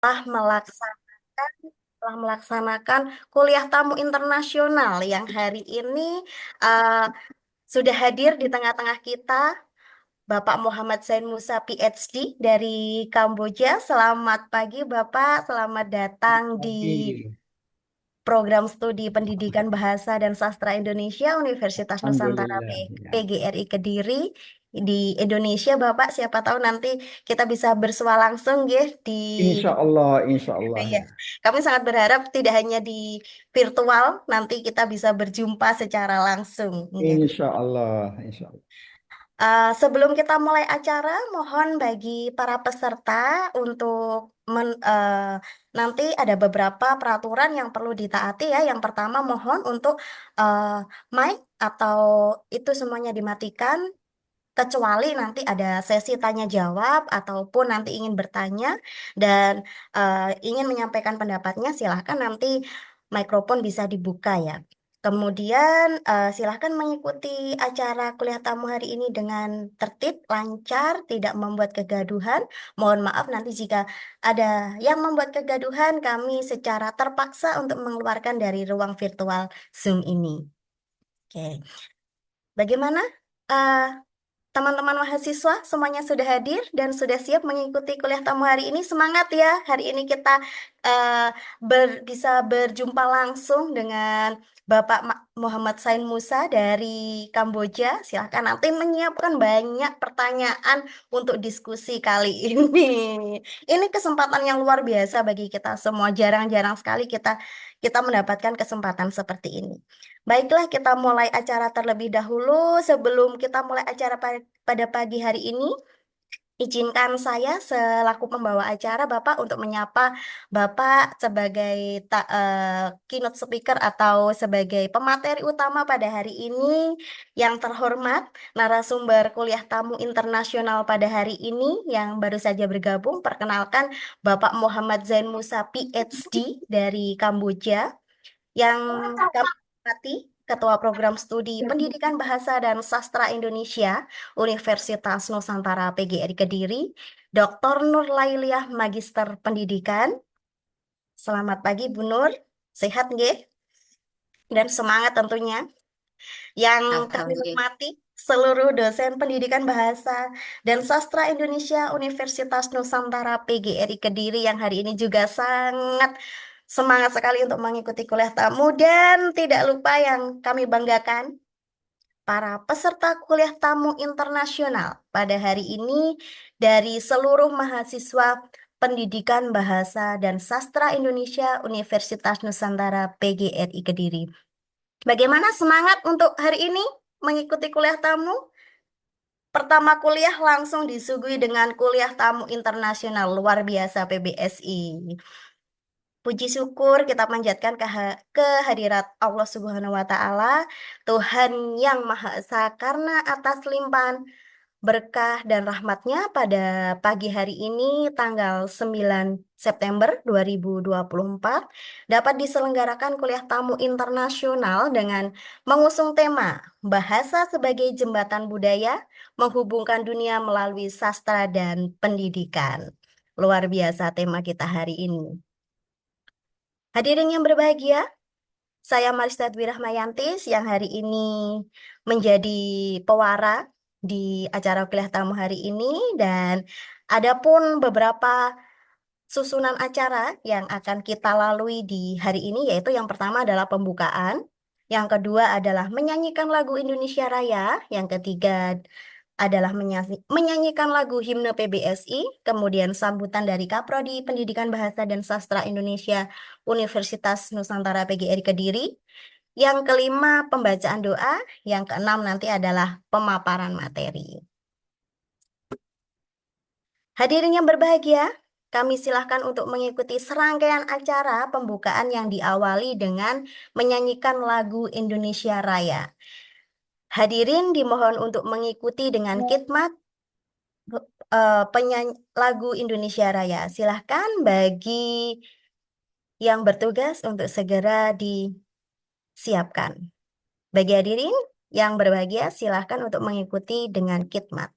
telah melaksanakan telah melaksanakan kuliah tamu internasional yang hari ini uh, sudah hadir di tengah-tengah kita Bapak Muhammad Zain Musa PhD dari Kamboja. Selamat pagi Bapak, selamat datang di Pagi. program studi Pendidikan Bahasa dan Sastra Indonesia Universitas Nusantara Alhamdulillah ya. PGRI Kediri di Indonesia. Bapak, siapa tahu nanti kita bisa bersua langsung ya di. Insya Allah Iya, ya. kami sangat berharap tidak hanya di virtual, nanti kita bisa berjumpa secara langsung. Ya. Insya Allah. Sebelum kita mulai acara, mohon bagi para peserta untuk nanti ada beberapa peraturan yang perlu ditaati ya. Yang pertama, mohon untuk eh, mic atau itu semuanya dimatikan, kecuali nanti ada sesi tanya jawab ataupun nanti ingin bertanya dan ingin menyampaikan pendapatnya, silahkan nanti mikrofon bisa dibuka ya. Kemudian silahkan mengikuti acara kuliah tamu hari ini dengan tertib, lancar, tidak membuat kegaduhan. Mohon maaf nanti jika ada yang membuat kegaduhan, kami secara terpaksa untuk mengeluarkan dari ruang virtual Zoom ini. Oke, bagaimana? Eh, Teman-teman mahasiswa semuanya sudah hadir dan sudah siap mengikuti kuliah tamu hari ini. Semangat ya. Hari ini kita bisa berjumpa langsung dengan Bapak Muhammad Sain Musa dari Kamboja. Silahkan nanti menyiapkan banyak pertanyaan untuk diskusi kali ini. Ini kesempatan yang luar biasa bagi kita semua. Jarang-jarang sekali kita kita mendapatkan kesempatan seperti ini. Baiklah, kita mulai acara terlebih dahulu. Sebelum kita mulai acara pada pagi hari ini, izinkan saya selaku pembawa acara Bapak untuk menyapa Bapak sebagai keynote speaker atau sebagai pemateri utama pada hari ini. Yang terhormat, narasumber kuliah tamu internasional pada hari ini yang baru saja bergabung, perkenalkan Bapak Muhammad Zain Musa PhD dari Kamboja yang kami hormati Ketua Program Studi Pendidikan Bahasa dan Sastra Indonesia Universitas Nusantara PGRI Kediri, Dr. Nur Lailiah Magister Pendidikan. Selamat pagi Bu Nur, sehat nggih? Dan semangat tentunya. Yang kami Alhamdulillah. hormati seluruh dosen pendidikan bahasa dan sastra Indonesia Universitas Nusantara PGRI Kediri yang hari ini juga sangat semangat sekali untuk mengikuti kuliah tamu dan tidak lupa yang kami banggakan para peserta kuliah tamu internasional pada hari ini dari seluruh mahasiswa Pendidikan Bahasa dan Sastra Indonesia Universitas Nusantara PGRI Kediri. Bagaimana semangat untuk hari ini mengikuti kuliah tamu? Pertama kuliah langsung disuguhi dengan kuliah tamu internasional luar biasa PBSI. Puji syukur kita panjatkan kehadirat Allah Subhanahu wa Ta'ala, Tuhan yang Maha Esa, karena atas limpahan berkah dan rahmatnya pada pagi hari ini tanggal 9 September 2024 dapat diselenggarakan kuliah tamu internasional dengan mengusung tema Bahasa sebagai Jembatan Budaya menghubungkan dunia melalui sastra dan pendidikan. Luar biasa tema kita hari ini. Hadirin yang berbahagia, saya Marista Dwi Rahmayanti yang hari ini menjadi pewara di acara kuliah tamu hari ini dan ada pun beberapa susunan acara yang akan kita lalui di hari ini, yaitu yang pertama adalah pembukaan, yang kedua adalah menyanyikan lagu Indonesia Raya, yang ketiga adalah menyanyikan lagu himne PBSI, kemudian sambutan dari Kaprodi Pendidikan Bahasa dan Sastra Indonesia Universitas Nusantara PGRI Kediri, yang kelima pembacaan doa, yang keenam nanti adalah pemaparan materi. Hadirin yang berbahagia, kami silahkan untuk mengikuti serangkaian acara pembukaan yang diawali dengan menyanyikan lagu Indonesia Raya. Hadirin dimohon untuk mengikuti dengan khidmat penyanyi lagu Indonesia Raya. Silahkan bagi yang bertugas untuk segera disiapkan. Bagi hadirin yang berbahagia, silahkan untuk mengikuti dengan khidmat.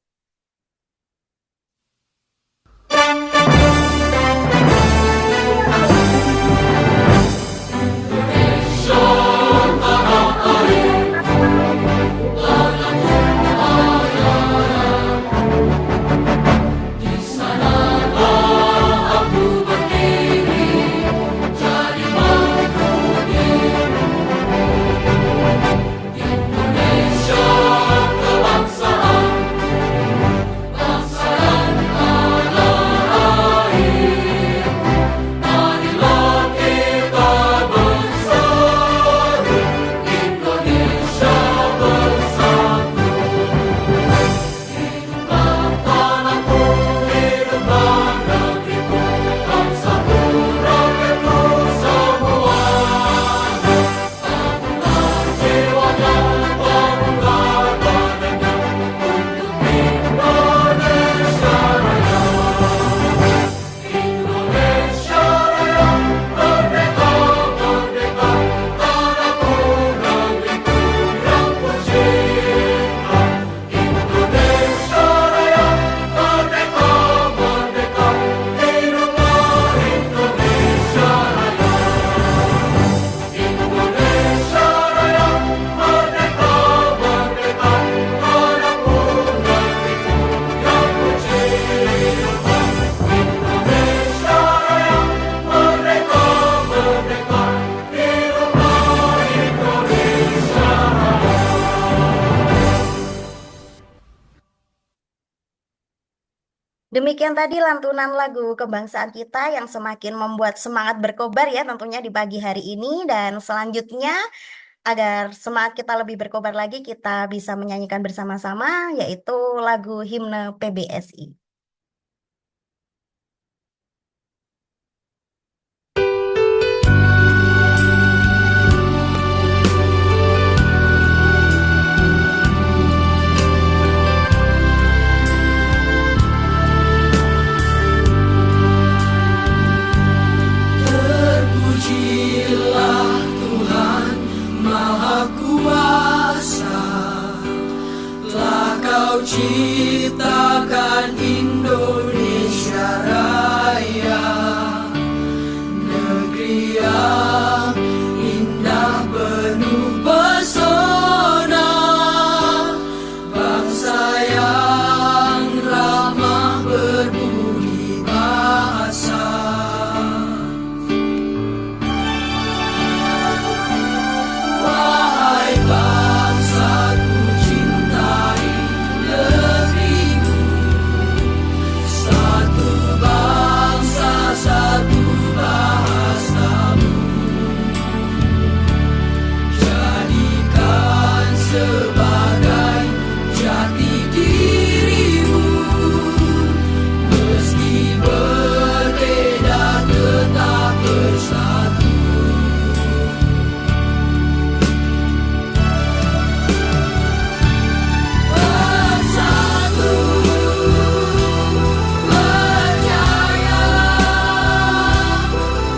Demikian tadi lantunan lagu kebangsaan kita yang semakin membuat semangat berkobar ya tentunya di pagi hari ini. Dan selanjutnya agar semangat kita lebih berkobar lagi, kita bisa menyanyikan bersama-sama yaitu lagu himne PBSI. Terpujilah Tuhan Maha Kuasa, telah Kau ciptakan Indonesia Raya, negeri yang indah penuh pesona, bangsa yang ramah berbudi bahasa. Wahai bangsaku, cintai negerimu, satu bangsa, satu bahasamu. Jadikan sebagai jati dirimu, meski berbeda tetap bersatu. Bersatu, berjaya,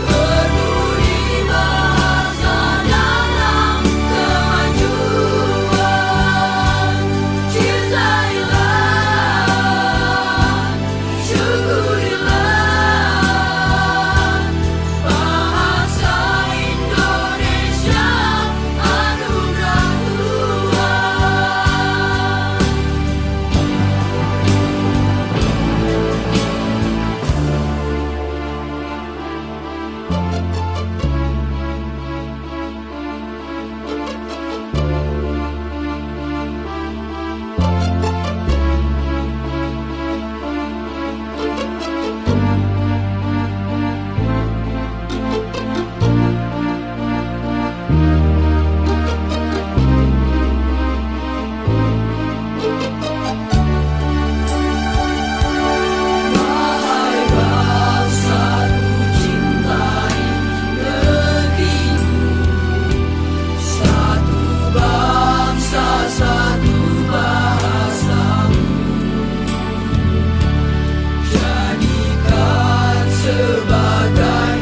berduri bahasa dalam kemajuan. Cintailah, syukurilah bahasa Indonesia, anugerah Tuhan. Wahai bangsaku, cintai negerimu, satu bangsa, satu bahasamu. Jadikan sebagai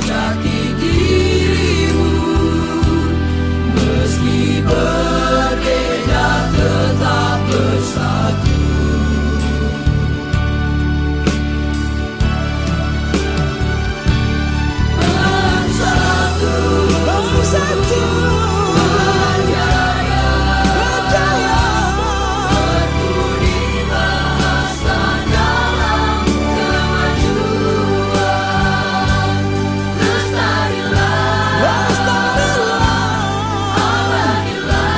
jati dirimu, meski berbeda tetap bersatu. Bersatu, bersatu, berjaya, berjaya, berbudi bahasa dalam kemajuan. Lestarilah, lestarilah, abadilah,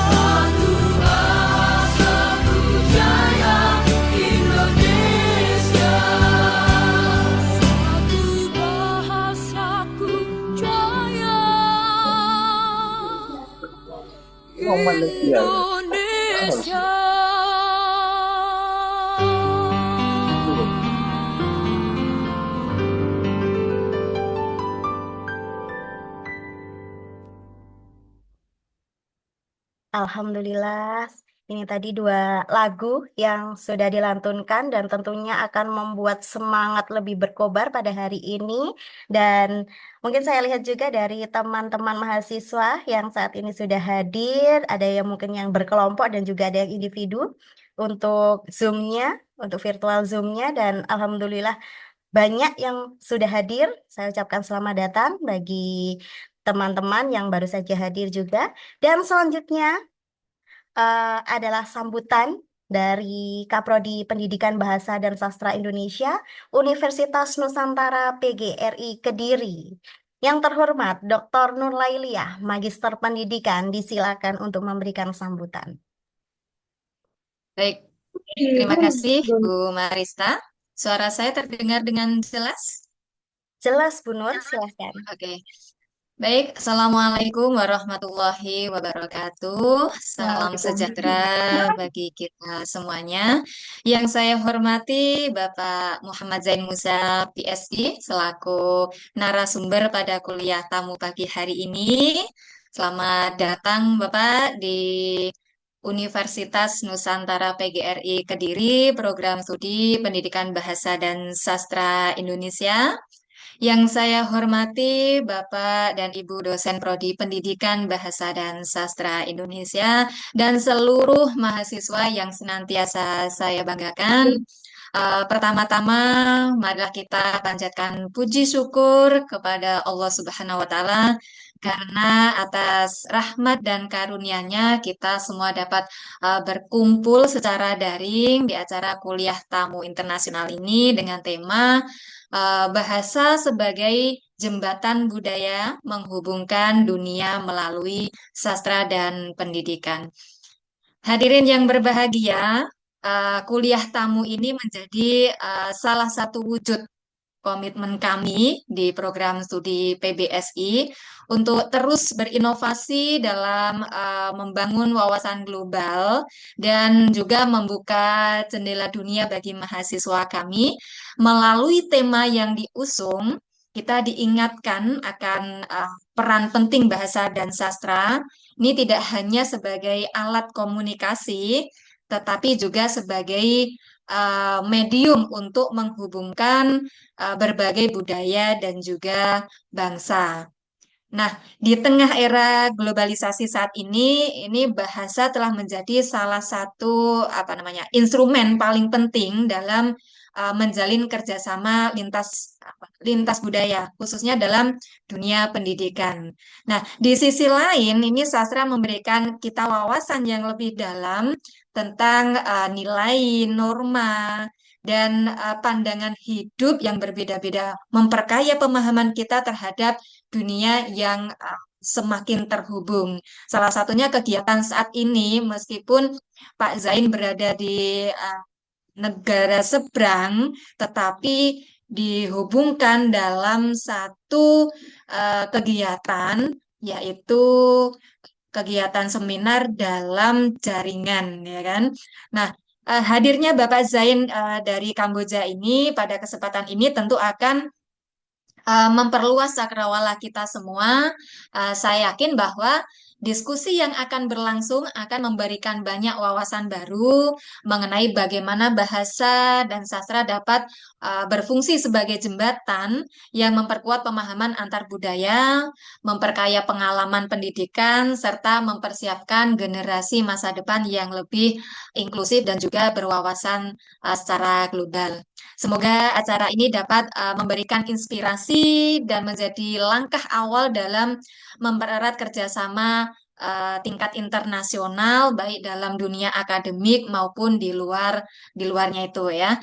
satu bahasa pujaya Indonesia. Satu bahasaku jaya Oh, Malaysia. Indonesia. Alhamdulillah, ini tadi dua lagu yang sudah dilantunkan dan tentunya akan membuat semangat lebih berkobar pada hari ini. Dan mungkin saya lihat juga dari teman-teman mahasiswa yang saat ini sudah hadir, ada yang mungkin yang berkelompok dan juga ada yang individu untuk Zoom-nya, untuk virtual Zoom-nya. Dan Alhamdulillah banyak yang sudah hadir. Saya ucapkan selamat datang bagi teman-teman yang baru saja hadir juga. Dan selanjutnya adalah sambutan dari Kaprodi Pendidikan Bahasa dan Sastra Indonesia, Universitas Nusantara PGRI Kediri. Yang terhormat Dr. Nur Lailiah, Magister Pendidikan, disilakan untuk memberikan sambutan. Baik, Terima Hmm, kasih, Bun. Bu Marista. Suara saya terdengar dengan jelas? Jelas, Bu Nur, silahkan. Oke. Baik, Assalamualaikum warahmatullahi wabarakatuh. Salam sejahtera Waalaikumsalam. bagi kita semuanya. Yang saya hormati Bapak Muhammad Zain Musa, PhD, selaku narasumber pada kuliah tamu pagi hari ini. Selamat datang Bapak di Universitas Nusantara PGRI Kediri, Program Studi Pendidikan Bahasa dan Sastra Indonesia. Yang saya hormati Bapak dan Ibu dosen Prodi Pendidikan Bahasa dan Sastra Indonesia dan seluruh mahasiswa yang senantiasa saya banggakan. Pertama-tama, marilah kita panjatkan puji syukur kepada Allah Subhanahu wa Ta'ala karena atas rahmat dan karunia-Nya kita semua dapat berkumpul secara daring di acara kuliah tamu internasional ini dengan tema bahasa sebagai jembatan budaya menghubungkan dunia melalui sastra dan pendidikan. Hadirin yang berbahagia, kuliah tamu ini menjadi salah satu wujud komitmen kami di program studi PBSI untuk terus berinovasi dalam membangun wawasan global dan juga membuka jendela dunia bagi mahasiswa kami. Melalui tema yang diusung, kita diingatkan akan peran penting bahasa dan sastra. Ini tidak hanya sebagai alat komunikasi, tetapi juga sebagai medium untuk menghubungkan berbagai budaya dan juga bangsa. Nah, di tengah era globalisasi saat ini bahasa telah menjadi salah satu instrumen paling penting dalam menjalin kerjasama lintas budaya, khususnya dalam dunia pendidikan. Nah, di sisi lain, ini sastra memberikan kita wawasan yang lebih dalam tentang nilai, norma, dan pandangan hidup yang berbeda-beda, memperkaya pemahaman kita terhadap dunia yang semakin terhubung. Salah satunya kegiatan saat ini, meskipun Pak Zain berada di negara seberang, tetapi dihubungkan dalam satu kegiatan, yaitu kegiatan seminar dalam jaringan, ya kan? Nah, hadirnya Bapak Zain dari Kamboja ini pada kesempatan ini tentu akan memperluas cakrawala kita semua. Saya yakin bahwa diskusi yang akan berlangsung akan memberikan banyak wawasan baru mengenai bagaimana bahasa dan sastra dapat berfungsi sebagai jembatan yang memperkuat pemahaman antar budaya, memperkaya pengalaman pendidikan, serta mempersiapkan generasi masa depan yang lebih inklusif dan juga berwawasan secara global. Semoga acara ini dapat memberikan inspirasi dan menjadi langkah awal dalam mempererat kerjasama tingkat internasional, baik dalam dunia akademik maupun di luarnya itu ya.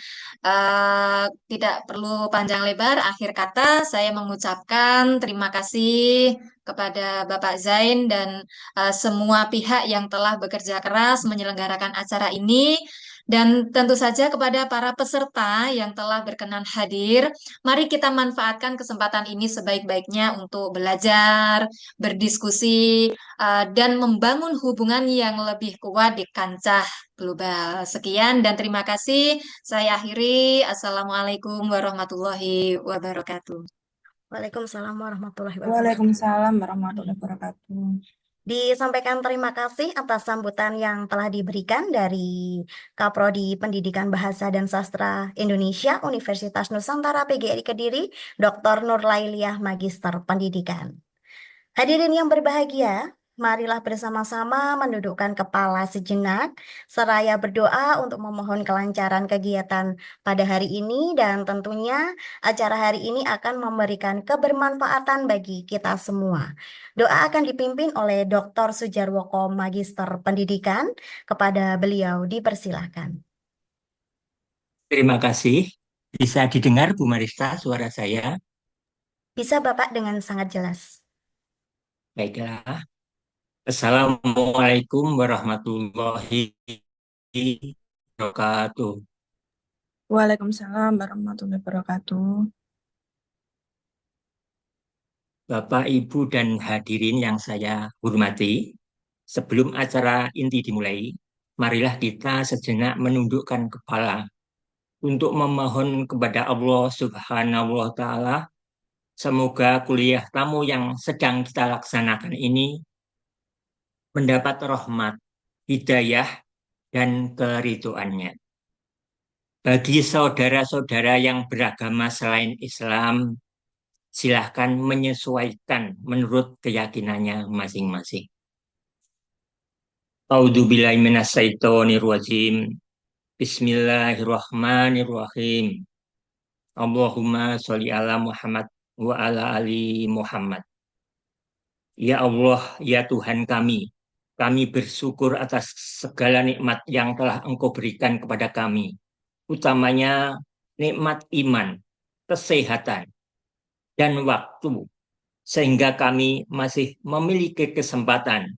Tidak perlu panjang lebar. Akhir kata, saya mengucapkan terima kasih kepada Bapak Zain dan semua pihak yang telah bekerja keras menyelenggarakan acara ini. Dan tentu saja kepada para peserta yang telah berkenan hadir, mari kita manfaatkan kesempatan ini sebaik-baiknya untuk belajar, berdiskusi, dan membangun hubungan yang lebih kuat di kancah global. Sekian dan terima kasih. Saya akhiri. Assalamualaikum warahmatullahi wabarakatuh. Waalaikumsalam warahmatullahi wabarakatuh. Waalaikumsalam warahmatullahi wabarakatuh. Disampaikan terima kasih atas sambutan yang telah diberikan dari Kaprodi Pendidikan Bahasa dan Sastra Indonesia Universitas Nusantara PGRI Kediri, Dr. Nurlailiah Magister Pendidikan. Hadirin yang berbahagia, marilah bersama-sama mendudukkan kepala sejenak, seraya berdoa untuk memohon kelancaran kegiatan pada hari ini dan tentunya acara hari ini akan memberikan kebermanfaatan bagi kita semua. Doa akan dipimpin oleh Dr. Sujarwoko Magister Pendidikan. Kepada beliau dipersilahkan. Terima kasih. Bisa didengar Bu Marista suara saya? Bisa Bapak dengan sangat jelas. Baiklah. Assalamualaikum warahmatullahi wabarakatuh. Waalaikumsalam warahmatullahi wabarakatuh. Bapak, Ibu, dan hadirin yang saya hormati, sebelum acara inti dimulai, marilah kita sejenak menundukkan kepala untuk memohon kepada Allah Subhanahu wa Ta'ala. Semoga kuliah tamu yang sedang kita laksanakan ini mendapat rahmat, hidayah, dan keridhoannya. Bagi saudara-saudara yang beragama selain Islam, silahkan menyesuaikan menurut keyakinannya masing-masing. A'udzubillahi minasyaitonirrajim. Bismillahirrahmanirrahim. Allahumma sholli ala Muhammad wa ala ali Muhammad. Ya Allah, ya Tuhan kami bersyukur atas segala nikmat yang telah Engkau berikan kepada kami, utamanya nikmat iman, kesehatan, dan waktu, sehingga kami masih memiliki kesempatan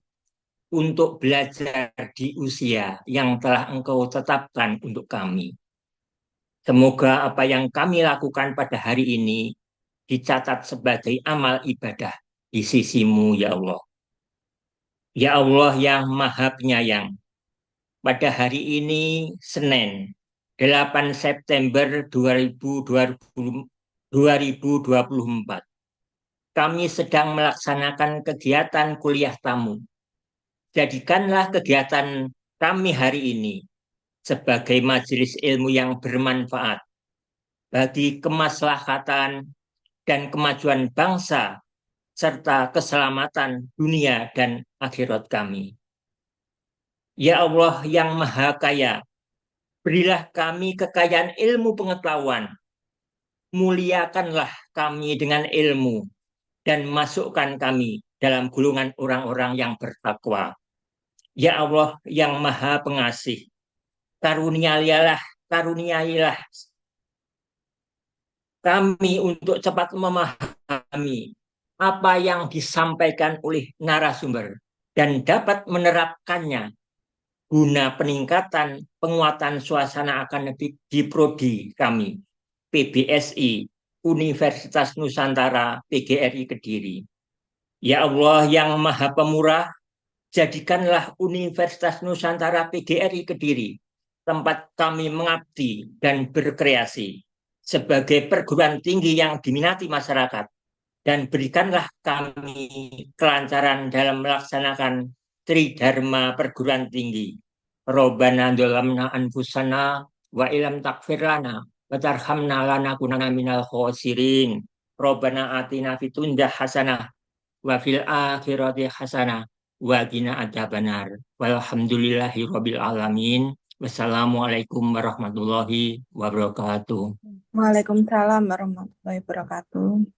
untuk belajar di usia yang telah Engkau tetapkan untuk kami. Semoga apa yang kami lakukan pada hari ini dicatat sebagai amal ibadah di sisi-Mu, ya Allah. Ya Allah yang Maha Penyayang, pada hari ini Senin 8 September 2024, kami sedang melaksanakan kegiatan kuliah tamu. Jadikanlah kegiatan kami hari ini sebagai majelis ilmu yang bermanfaat bagi kemaslahatan dan kemajuan bangsa serta keselamatan dunia dan akhirat kami. Ya Allah yang Maha Kaya, berilah kami kekayaan ilmu pengetahuan, muliakanlah kami dengan ilmu, dan masukkan kami dalam golongan orang-orang yang bertakwa. Ya Allah yang Maha Pengasih, karuniailah kami untuk cepat memahami apa yang disampaikan oleh narasumber dan dapat menerapkannya guna peningkatan penguatan suasana akademik di prodi kami, PBSI, Universitas Nusantara PGRI Kediri. Ya Allah yang Maha Pemurah, jadikanlah Universitas Nusantara PGRI Kediri tempat kami mengabdi dan berkreasi sebagai perguruan tinggi yang diminati masyarakat, dan berikanlah kami kelancaran dalam melaksanakan Tridharma perguruan tinggi. Robbana dzalamna anfusana wa ilam takfir lana wa tarhamna lanakunanna minal khosirin. Robbana atina fitunya hasanah wa fil akhirati hasanah wa qina adzabannar. Walhamdulillahi rabbil alamin. Wassalamualaikum warahmatullahi wabarakatuh. Waalaikumsalam warahmatullahi wabarakatuh.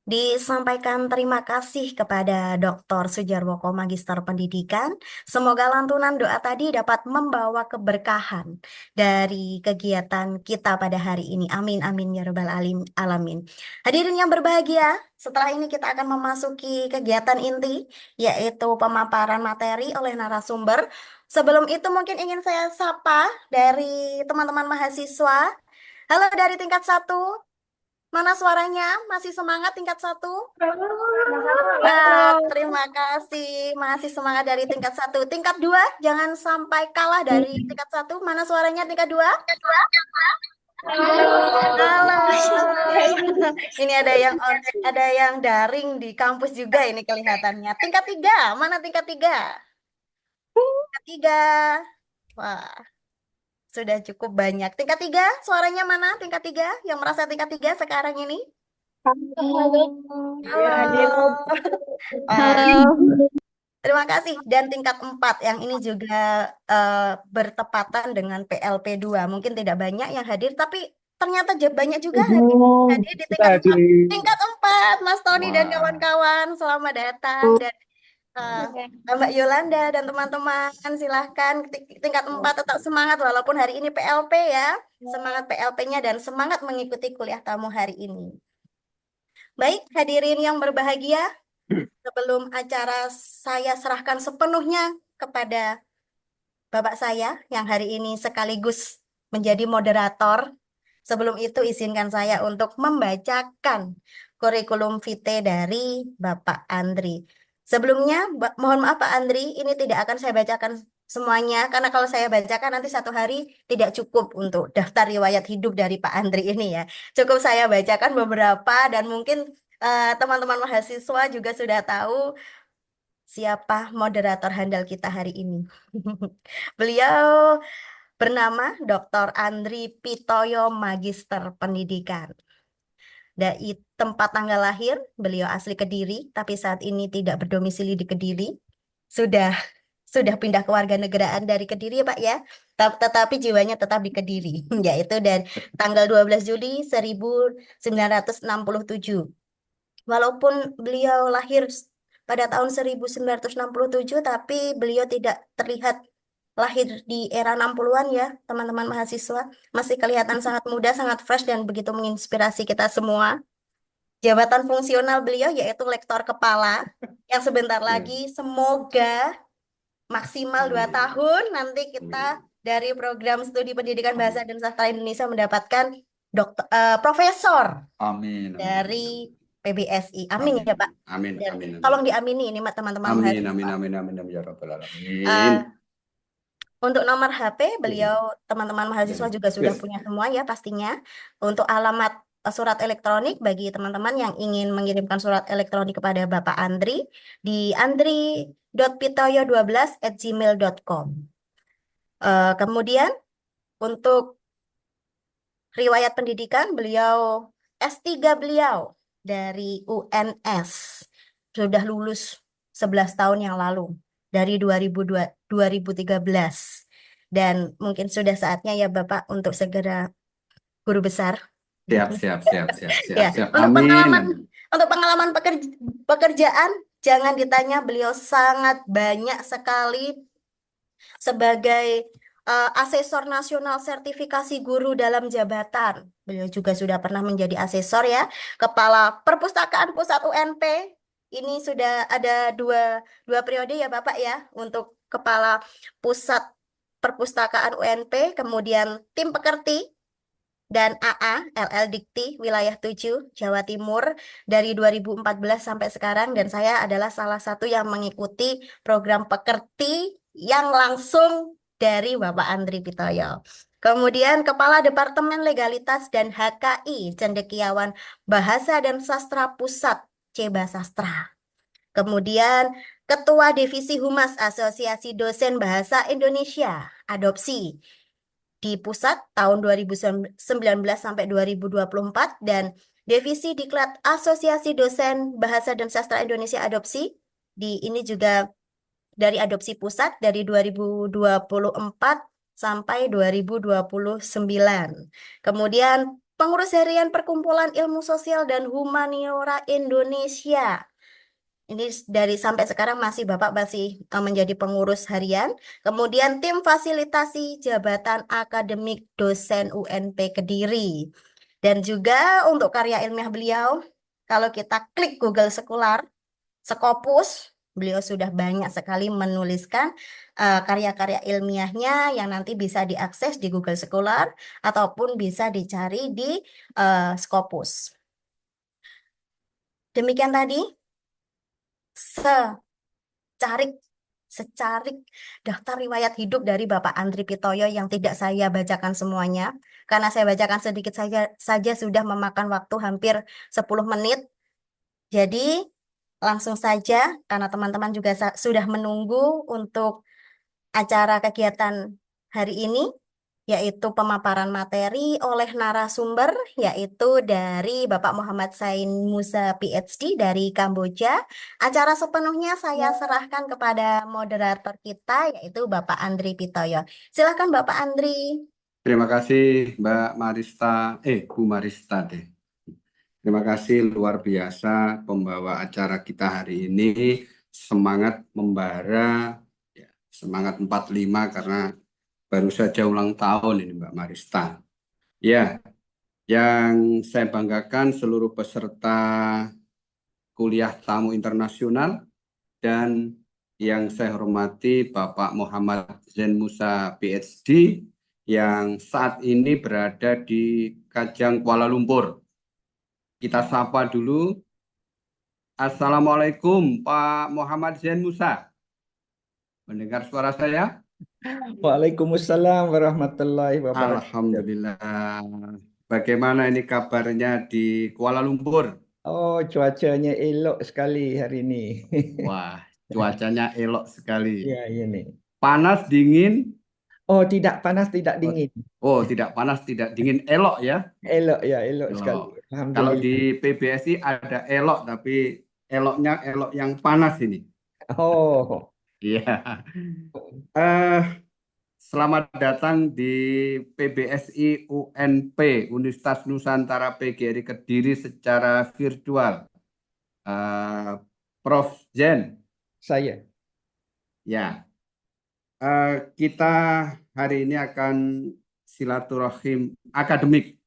Disampaikan terima kasih kepada Dr. Sujarwoko Magister Pendidikan. Semoga lantunan doa tadi dapat membawa keberkahan dari kegiatan kita pada hari ini. Amin, amin, ya rabbal alamin. Hadirin yang berbahagia, setelah ini kita akan memasuki kegiatan inti, yaitu pemaparan materi oleh narasumber. Sebelum itu mungkin ingin saya sapa dari teman-teman mahasiswa. Halo dari tingkat 1. Mana suaranya? Masih semangat tingkat 1? Nah, terima kasih. Masih semangat dari tingkat 1. Tingkat 2, jangan sampai kalah dari tingkat 1. Mana suaranya tingkat 2? Halo. Ini ada yang daring di kampus juga ini kelihatannya. Tingkat 3, mana tingkat 3? Tingkat 3. Wah, sudah cukup banyak. Tingkat 3, suaranya mana? Tingkat 3, yang merasa tingkat 3 sekarang ini? Halo. Terima kasih. Dan tingkat 4 yang ini juga bertepatan dengan PLP 2. Mungkin tidak banyak yang hadir, tapi ternyata banyak juga hadir di tingkat 4. Tingkat 4, Mas Tony dan kawan-kawan, selamat datang. Dan Mbak Yolanda dan teman-teman, silahkan tingkat 4 tetap semangat walaupun hari ini PLP ya. Semangat PLP-nya dan semangat mengikuti kuliah tamu hari ini. Baik, hadirin yang berbahagia, sebelum acara saya serahkan sepenuhnya kepada Bapak saya yang hari ini sekaligus menjadi moderator. Sebelum itu izinkan saya untuk membacakan kurikulum vitae dari Bapak Andri. Sebelumnya, mohon maaf Pak Andri, ini tidak akan saya bacakan semuanya, karena kalau saya bacakan nanti satu hari tidak cukup untuk daftar riwayat hidup dari Pak Andri ini ya. Cukup saya bacakan beberapa dan mungkin teman-teman mahasiswa juga sudah tahu siapa moderator handal kita hari ini. Beliau bernama Dr. Andri Pitoyo, Magister Pendidikan. Dari tempat tanggal lahir, beliau asli Kediri, tapi saat ini tidak berdomisili di Kediri. Sudah sudah pindah kewarganegaraan dari Kediri ya Pak ya. Tetapi jiwanya tetap di Kediri, yaitu dan tanggal 12 Juli 1967. Walaupun beliau lahir pada tahun 1967, tapi beliau tidak terlihat lahir di era 60-an ya, teman-teman mahasiswa. Masih kelihatan sangat muda, sangat fresh, dan begitu menginspirasi kita semua. Jabatan fungsional beliau yaitu lektor kepala, yang sebentar lagi semoga maksimal 2 tahun nanti kita dari program studi pendidikan bahasa dan sastra Indonesia mendapatkan profesor Amin, amin, dari PBSI. Amin ya Pak. amin, Dan amin, amin. tolong diamini ini teman-teman Amin, mahasiswa. amin, amin, amin, amin, ya Rabbal Eh, Alamin. Untuk nomor HP, beliau teman-teman mahasiswa juga sudah Yes. punya semua ya pastinya. Untuk alamat surat elektronik bagi teman-teman yang ingin mengirimkan surat elektronik kepada Bapak Andri di andri.pitoyo12@gmail.com. Kemudian untuk riwayat pendidikan beliau S3 beliau dari UNS sudah lulus 11 tahun yang lalu dari 2013 dan mungkin sudah saatnya ya Bapak untuk segera guru besar. Siap, siap, siap, siap, siap, Ya, siap. untuk Amin, pengalaman amin. pekerjaan jangan ditanya, beliau sangat banyak sekali sebagai asesor nasional sertifikasi guru dalam jabatan. Beliau juga sudah pernah menjadi asesor ya, Kepala Perpustakaan Pusat UNP. Ini sudah ada dua periode ya Bapak ya, untuk Kepala Pusat Perpustakaan UNP, kemudian tim pekerti dan AA LL Dikti Wilayah 7 Jawa Timur dari 2014 sampai sekarang, dan saya adalah salah satu yang mengikuti program pekerti yang langsung dari Bapak Andri Pitoyo. Kemudian Kepala Departemen Legalitas dan HKI Cendekiawan Bahasa dan Sastra Pusat Ceba Sastra. Kemudian Ketua Divisi Humas Asosiasi Dosen Bahasa Indonesia Adopsi di pusat tahun 2019 sampai 2024 dan Divisi Diklat Asosiasi Dosen Bahasa dan Sastra Indonesia Adopsi di ini juga dari Adopsi Pusat dari 2024 sampai 2029. Kemudian Pengurus Harian Perkumpulan Ilmu Sosial dan Humaniora Indonesia. Ini dari sampai sekarang Bapak masih menjadi pengurus harian. Kemudian tim fasilitasi jabatan akademik dosen UNP Kediri. Dan juga untuk karya ilmiah beliau, kalau kita klik Google Scholar, Scopus, beliau sudah banyak sekali menuliskan karya-karya ilmiahnya yang nanti bisa diakses di Google Scholar ataupun bisa dicari di Scopus. Demikian tadi secarik daftar riwayat hidup dari Bapak Andri Pitoyo yang tidak saya bacakan semuanya, karena saya bacakan sedikit saja sudah memakan waktu hampir 10 menit. Jadi langsung saja, karena teman-teman juga sudah menunggu untuk acara kegiatan hari ini, yaitu pemaparan materi oleh narasumber, yaitu dari Bapak Muhammad Zain Musa PhD dari Kamboja. Acara sepenuhnya saya serahkan kepada moderator kita, yaitu Bapak Andri Pitoyo. Silakan Bapak Andri. Terima kasih Mbak Marista, Bu Marista deh. Terima kasih, luar biasa pembawa acara kita hari ini. Semangat membara, ya, semangat 45 karena baru saja ulang tahun ini Mbak Marista. Ya, yang saya banggakan seluruh peserta kuliah tamu internasional dan Yang saya hormati Bapak Muhammad Zain Musa, PhD, yang saat ini berada di Kajang, Kuala Lumpur. Kita sapa dulu. Assalamualaikum, Pak Muhammad Zain Musa. Mendengar suara saya? Waalaikumsalam warahmatullahi wabarakatuh. Alhamdulillah. Bagaimana ini kabarnya di Kuala Lumpur? Oh, cuacanya elok sekali hari ini. Wah, cuacanya elok sekali. Ya, ini. Panas, dingin? Oh, tidak panas, tidak Oh, dingin. oh, tidak panas, tidak dingin. Elok ya? Elok ya, elok sekali. Elok. Kalau Alhamdulillah. di PBSI ada elok, tapi eloknya elok yang panas ini. Oh, Iya. Eh, Selamat datang di PBSI UNP, Universitas Nusantara PGRI Kediri secara virtual. Prof. Zen, saya. ya. Kita hari ini akan silaturahmi akademik,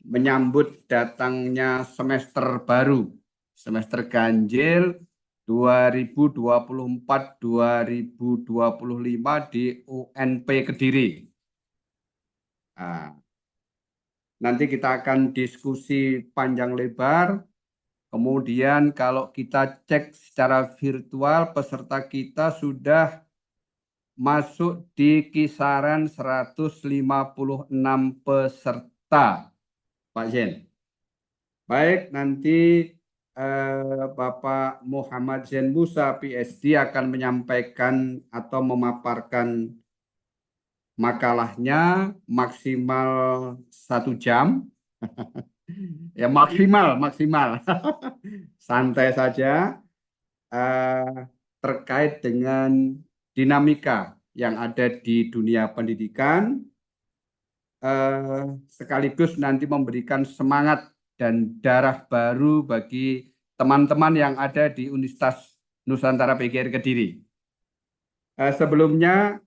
menyambut datangnya semester baru, semester ganjil 2024-2025 di UNP Kediri. Nah, nanti kita akan diskusi panjang lebar. Kemudian kalau kita cek secara virtual, peserta kita sudah masuk di kisaran 156 peserta, Pak Zen. Baik, nanti Bapak Muhammad Zain Musa, PhD, akan menyampaikan atau memaparkan makalahnya maksimal 1 jam. Ya, maksimal. Santai saja, terkait dengan dinamika yang ada di dunia pendidikan, sekaligus nanti memberikan semangat dan darah baru bagi teman-teman yang ada di Universitas Nusantara PGRI Kediri. Sebelumnya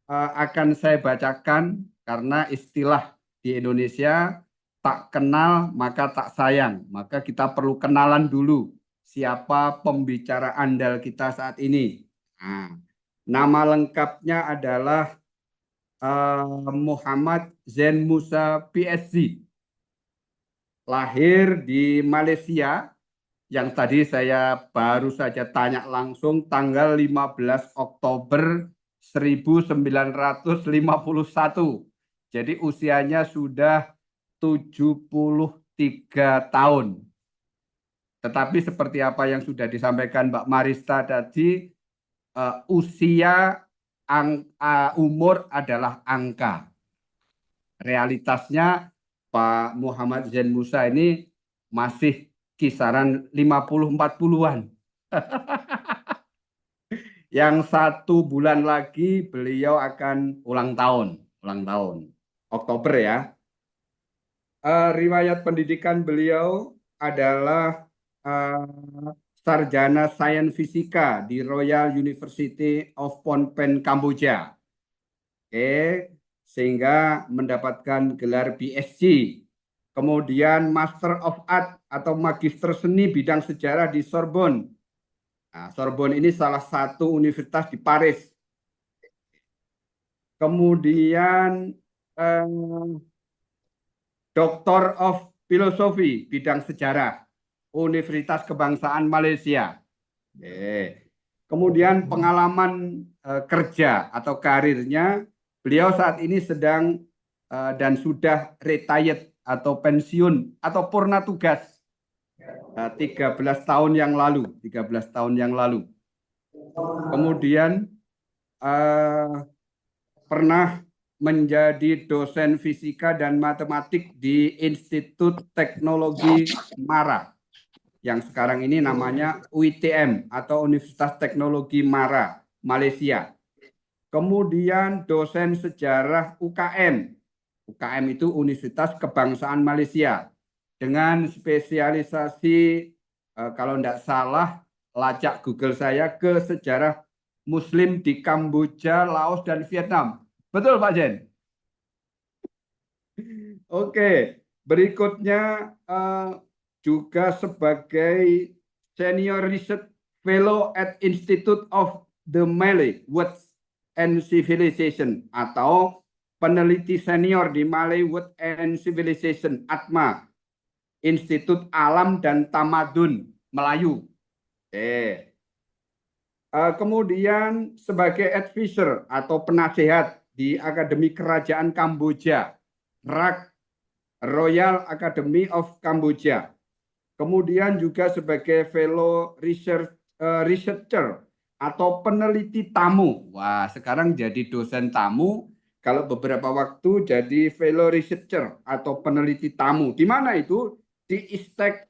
akan saya bacakan, karena istilah di Indonesia tak kenal maka tak sayang. Maka kita perlu kenalan dulu siapa pembicara andal kita saat ini. Nah, nama lengkapnya adalah Muhammad Zain Musa, PhD. Lahir di Malaysia, yang tadi saya baru saja tanya langsung, tanggal 15 Oktober 1951. Jadi usianya sudah 73 tahun. Tetapi seperti apa yang sudah disampaikan Mbak Marista tadi, umur adalah angka. Realitasnya Pak Muhammad Zain Musa ini masih kisaran 50-40-an. Yang 1 bulan lagi beliau akan ulang tahun. Oktober ya. Riwayat pendidikan beliau adalah sarjana sains fisika di Royal University of Phnom Penh, Kamboja. Oke, sehingga mendapatkan gelar PhD. Kemudian Master of Art atau Magister Seni bidang sejarah di Sorbonne. Nah, Sorbonne ini salah satu universitas di Paris. Kemudian Doctor of Philosophy bidang sejarah, Universitas Kebangsaan Malaysia. Kemudian pengalaman kerja atau karirnya, beliau saat ini sedang dan sudah retired atau pensiun atau purna tugas 13 tahun yang lalu. Kemudian pernah menjadi dosen fisika dan matematik di Institut Teknologi Mara, yang sekarang ini namanya UiTM atau Universitas Teknologi Mara, Malaysia. Kemudian dosen sejarah UKM. UKM itu Universitas Kebangsaan Malaysia. Dengan spesialisasi, kalau tidak salah, lacak Google saya, ke sejarah Muslim di Kamboja, Laos, dan Vietnam. Betul, Pak Jen? Oke, berikutnya juga sebagai Senior Research Fellow at Institute of the Malay Words and Civilization atau peneliti senior di Malay Words and Civilization ATMA, Institut Alam dan Tamadun Melayu. Kemudian sebagai advisor atau penasehat di Akademi Kerajaan Kamboja, RAK, Royal Academy of Cambodia. Kemudian juga sebagai fellow researcher atau peneliti tamu. Wah, sekarang jadi dosen tamu. Kalau beberapa waktu jadi fellow researcher atau peneliti tamu. Di mana itu? Di ISTEC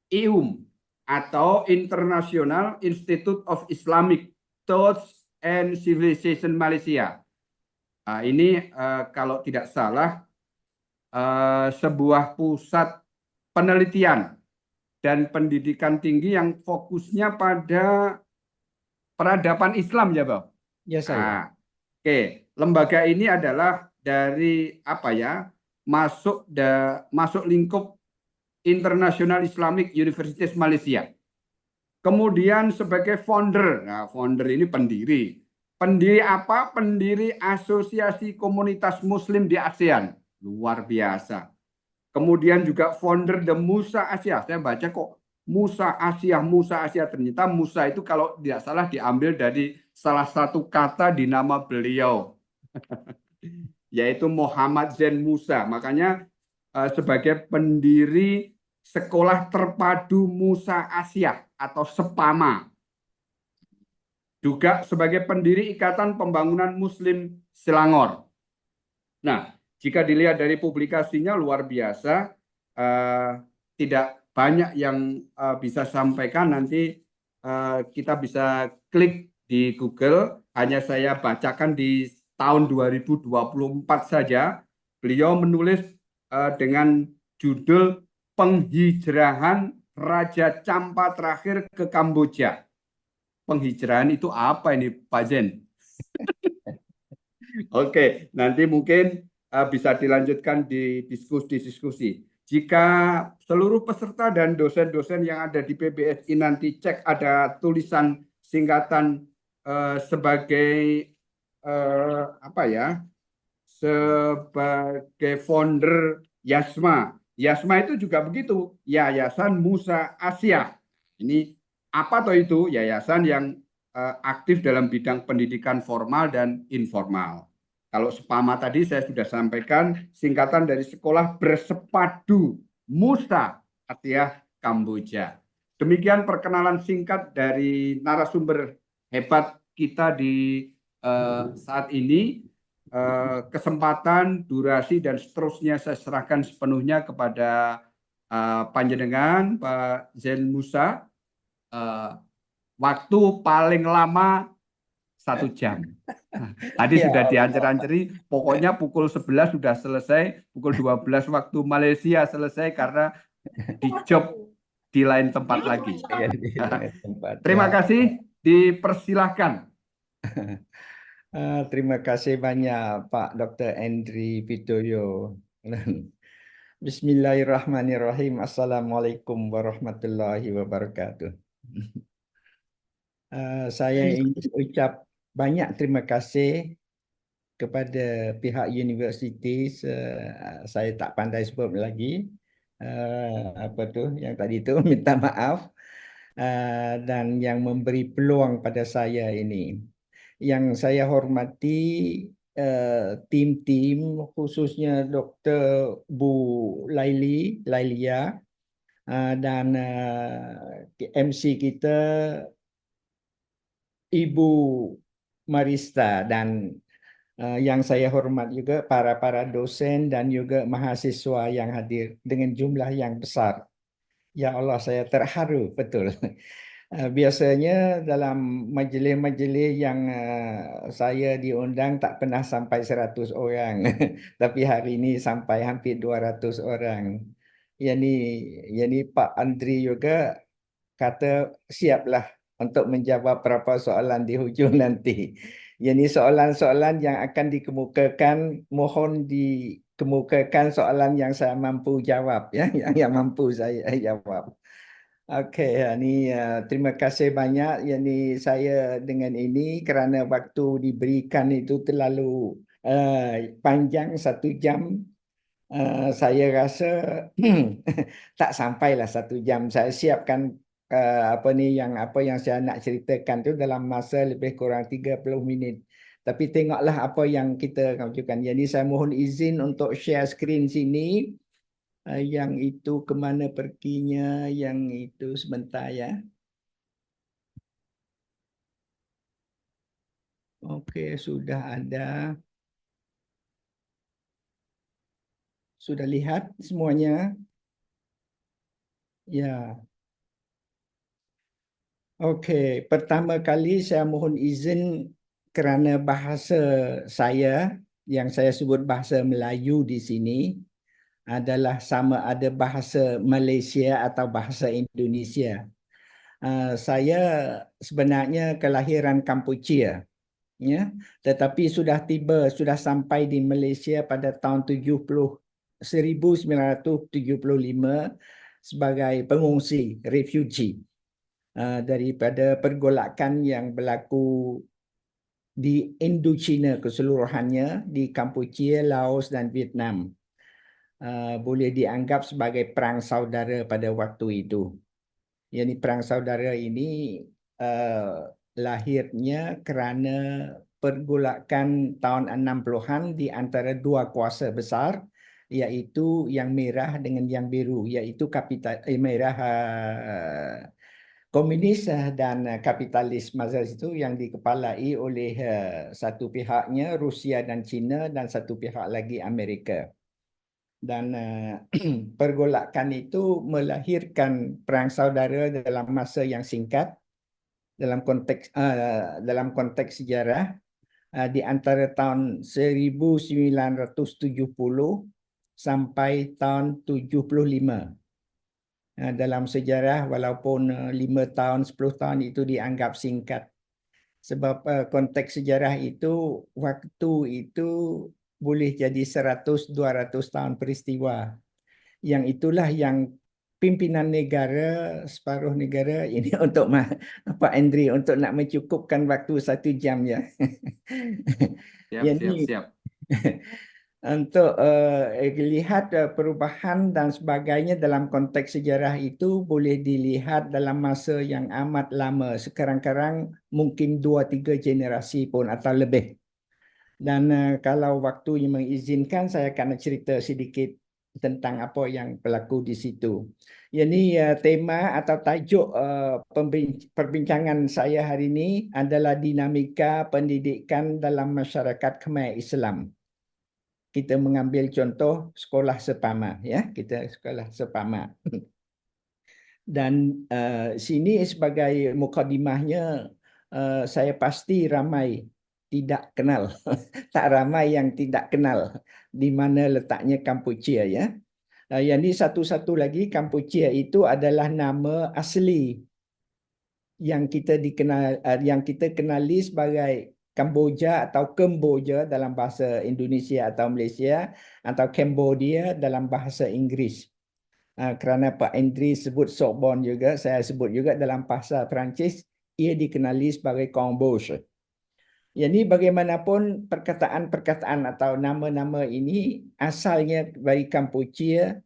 IUM atau International Institute of Islamic Thought and Civilization Malaysia. Ini kalau tidak salah sebuah pusat penelitian dan pendidikan tinggi yang fokusnya pada peradaban Islam ya, Bang? Ya saya. Oke, lembaga ini adalah dari masuk lingkup International Islamic Universities Malaysia. Kemudian sebagai founder, founder ini pendiri. Pendiri apa? Pendiri Asosiasi Komunitas Muslim di ASEAN. Luar biasa. Kemudian juga founder The Musa Asia. Saya baca kok Musa Asia. Ternyata Musa itu kalau tidak salah diambil dari salah satu kata di nama beliau. Yaitu Muhammad Zain Musa. Makanya sebagai pendiri Sekolah Terpadu Musa Asia atau SEPAMA. Juga sebagai pendiri Ikatan Pembangunan Muslim Selangor. Nah, jika dilihat dari publikasinya luar biasa, tidak banyak yang bisa sampaikan. Nanti kita bisa klik di Google, hanya saya bacakan di tahun 2024 saja. Beliau menulis dengan judul Penghijrahan Raja Champa Terakhir ke Kamboja. Penghijrahan itu apa ini, Pak Zen? Oke, nanti mungkin bisa dilanjutkan di diskusi. Jika seluruh peserta dan dosen-dosen yang ada di PBSI nanti cek ada tulisan singkatan sebagai sebagai founder YASMA. YASMA itu juga begitu, Yayasan Musa Asia. Ini apa toh itu? Yayasan yang aktif dalam bidang pendidikan formal dan informal. Kalau SEPAMA tadi saya sudah sampaikan singkatan dari Sekolah Bersepadu Musa Asia Kamboja. Demikian perkenalan singkat dari narasumber hebat kita di saat ini. Kesempatan, durasi dan seterusnya saya serahkan sepenuhnya kepada panjenengan Pak Zain Musa. Waktu paling lama 1 jam. Tadi sudah diancer-anceri, pokoknya pukul 11 sudah selesai, pukul 12 waktu Malaysia selesai karena di job di lain tempat lagi. Terima kasih, dipersilahkan. Terima kasih banyak Pak Dr. Andri Pitoyo. Bismillahirrahmanirrahim. Assalamualaikum warahmatullahi wabarakatuh. Saya ingin ucap banyak terima kasih kepada pihak universiti. Saya tak pandai sebut lagi. Yang tadi itu minta maaf. Dan yang memberi peluang pada saya ini. Yang saya hormati tim-tim khususnya Dr. Bu Lailia dan MC kita Ibu Marista dan yang saya hormat juga para dosen dan juga mahasiswa yang hadir dengan jumlah yang besar. Ya Allah, saya terharu betul. Biasanya dalam majlis-majlis yang saya diundang tak pernah sampai 100 orang. Tapi hari ini sampai hampir 200 orang. Yani Pak Andri juga kata siaplah untuk menjawab beberapa soalan di hujung nanti. Yani soalan-soalan yang akan dikemukakan, mohon dikemukakan soalan yang saya mampu jawab, ya, yang mampu saya jawab. Okey, terima kasih banyak. Saya dengan ini kerana waktu diberikan itu terlalu panjang 1 jam. Saya rasa tak sampailah 1 jam. Saya siapkan apa yang saya nak ceritakan tu dalam masa lebih kurang 30 minit. Tapi tengoklah apa yang kita ajukan. Jadi saya mohon izin untuk share skrin sini. Yang itu ke mana perginya? Yang itu sebentar ya. Okey, sudah ada. Sudah lihat semuanya? Ya. Okey, pertama kali saya mohon izin kerana bahasa saya yang saya sebut bahasa Melayu di sini adalah sama ada bahasa Malaysia atau bahasa Indonesia. Saya sebenarnya kelahiran Kampuchia, ya, tetapi sudah sampai di Malaysia pada tahun 1975 sebagai pengungsi, refugee. Daripada pergolakan yang berlaku di Indochina keseluruhannya, di Kampuchia, Laos dan Vietnam. Boleh dianggap sebagai perang saudara pada waktu itu. Yang perang saudara ini lahirnya kerana pergolakan tahun 60-an di antara dua kuasa besar, iaitu yang merah dengan yang biru, iaitu merah komunis dan kapitalis masa itu yang dikepalai oleh satu pihaknya Rusia dan China dan satu pihak lagi Amerika. Dan pergolakan itu melahirkan perang saudara dalam masa yang singkat dalam konteks sejarah di antara tahun 1970 sampai tahun 75. Dalam sejarah walaupun 5 tahun, 10 tahun itu dianggap singkat. Sebab konteks sejarah itu, waktu itu boleh jadi 100-200 tahun peristiwa. Yang itulah yang pimpinan negara, separuh negara ini untuk Pak Andri untuk nak mencukupkan waktu 1 jam ya. Siap. Untuk lihat perubahan dan sebagainya dalam konteks sejarah itu boleh dilihat dalam masa yang amat lama. Sekarang-karang mungkin 2-3 generasi pun atau lebih. Dan kalau waktunya mengizinkan, saya akan cerita sedikit tentang apa yang berlaku di situ. Ini tema atau tajuk perbincangan saya hari ini adalah dinamika pendidikan dalam masyarakat Khmer Islam. Kita mengambil contoh sekolah Sepama, ya, kita sekolah Sepama. Dan sini sebagai mukadimahnya, saya pasti ramai tidak kenal, tak ramai yang tidak kenal di mana letaknya Kampuchia, ya. Yang ini satu-satu lagi, Kampuchia itu adalah nama asli yang kita kenali sebagai Kamboja atau Kemboja dalam bahasa Indonesia atau Malaysia, atau Cambodia dalam bahasa Inggeris. Kerana Pak Andri sebut Sorbonne juga, saya sebut juga dalam bahasa Perancis, ia dikenali sebagai Cambodge. Jadi bagaimanapun perkataan-perkataan atau nama-nama ini asalnya bagi Kampuchia,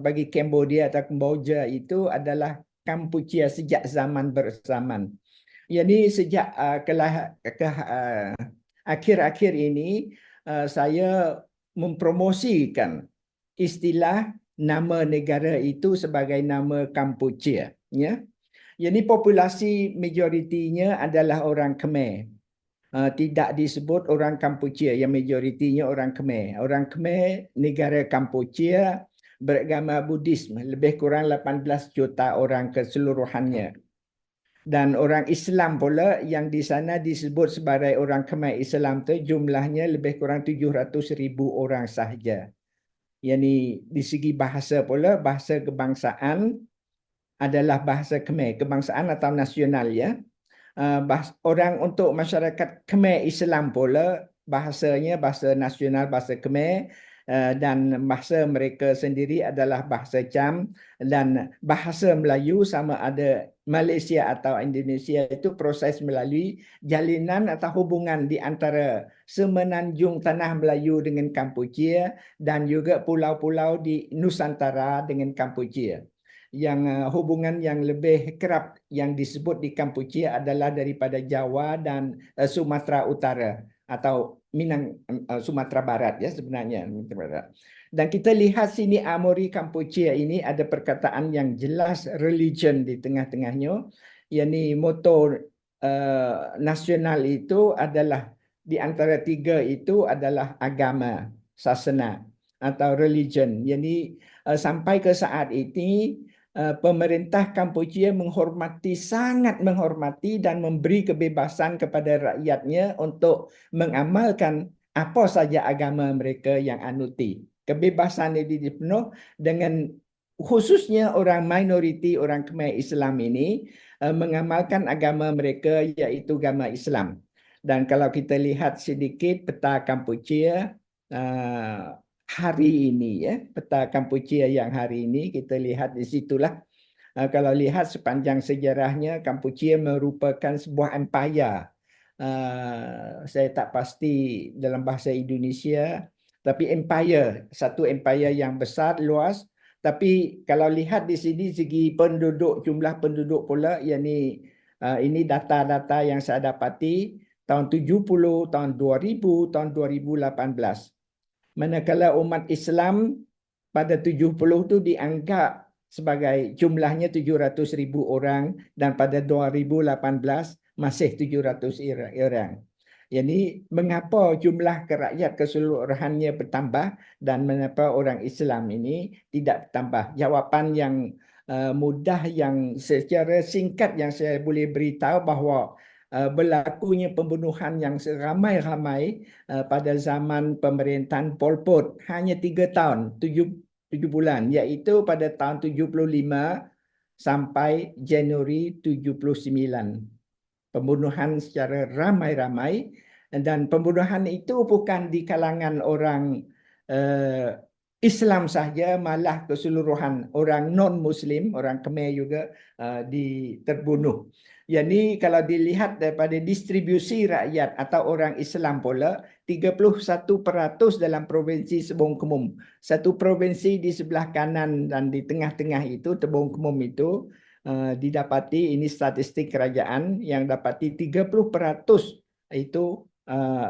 bagi Cambodia atau Kemboja itu adalah Kampuchia sejak zaman berzaman. Jadi sejak akhir-akhir ini saya mempromosikan istilah nama negara itu sebagai nama Kampuchia, ya. Jadi populasi majoritinya adalah orang Khmer. Tidak disebut orang Kampuchia, yang majoritinya orang Khmer. Orang Khmer negara Kampuchia beragama Buddhisme, lebih kurang 18 juta orang keseluruhannya. Dan orang Islam pula yang di sana disebut sebagai orang Khmer Islam tu jumlahnya lebih kurang 700,000 orang sahaja. Yani di segi bahasa pula, bahasa kebangsaan adalah bahasa Khmer, kebangsaan atau nasional, ya. Orang untuk masyarakat Khmer Islam pula bahasanya bahasa nasional, bahasa Khmer, dan bahasa mereka sendiri adalah bahasa Cham, dan bahasa Melayu sama ada Malaysia atau Indonesia itu proses melalui jalinan atau hubungan di antara semenanjung tanah Melayu dengan Kampuchea dan juga pulau-pulau di Nusantara dengan Kampuchea. Yang hubungan yang lebih kerap yang disebut di Kampuchea adalah daripada Jawa dan Sumatera Utara atau Sumatera Barat ya sebenarnya. Dan kita lihat sini Amori Kampuchea ini ada perkataan yang jelas religion di tengah-tengahnya. Yakni moto nasional itu adalah di antara tiga itu adalah agama, sasana atau religion. Jadi sampai ke saat ini pemerintah Kampuchea sangat menghormati dan memberi kebebasan kepada rakyatnya untuk mengamalkan apa saja agama mereka yang anuti. Kebebasan ini dipenuh dengan khususnya orang minoriti, orang Khmer Islam ini mengamalkan agama mereka iaitu agama Islam. Dan kalau kita lihat sedikit peta Kampuchea hari ini ya, peta Kampuchea yang hari ini kita lihat di situlah. Kalau lihat sepanjang sejarahnya Kampuchea merupakan sebuah empire. Saya tak pasti dalam bahasa Indonesia, tapi empire, satu empire yang besar, luas. Tapi kalau lihat di sini segi penduduk, jumlah penduduk pula, yakni ini data-data yang saya dapati tahun 70, tahun 2000, tahun 2018. Manakala umat Islam pada 70 itu dianggap sebagai jumlahnya 700,000 orang dan pada 2018 masih 700 orang. Jadi mengapa jumlah rakyat keseluruhannya bertambah dan mengapa orang Islam ini tidak bertambah? Jawapan yang mudah yang secara singkat yang saya boleh beritahu bahawa berlakunya pembunuhan yang ramai-ramai pada zaman pemerintahan Pol Pot hanya 3 tahun, 7 bulan, iaitu pada tahun 75 sampai Januari 79. Pembunuhan secara ramai-ramai, dan pembunuhan itu bukan di kalangan orang Islam sahaja, malah keseluruhan orang non-Muslim, orang Khmer juga terbunuh. Jadi kalau dilihat daripada distribusi rakyat atau orang Islam pula, 31% dalam provinsi Tebong Kemum. Satu provinsi di sebelah kanan dan di tengah-tengah itu, Tebong Kemum itu, didapati, ini statistik kerajaan, yang dapati 30% itu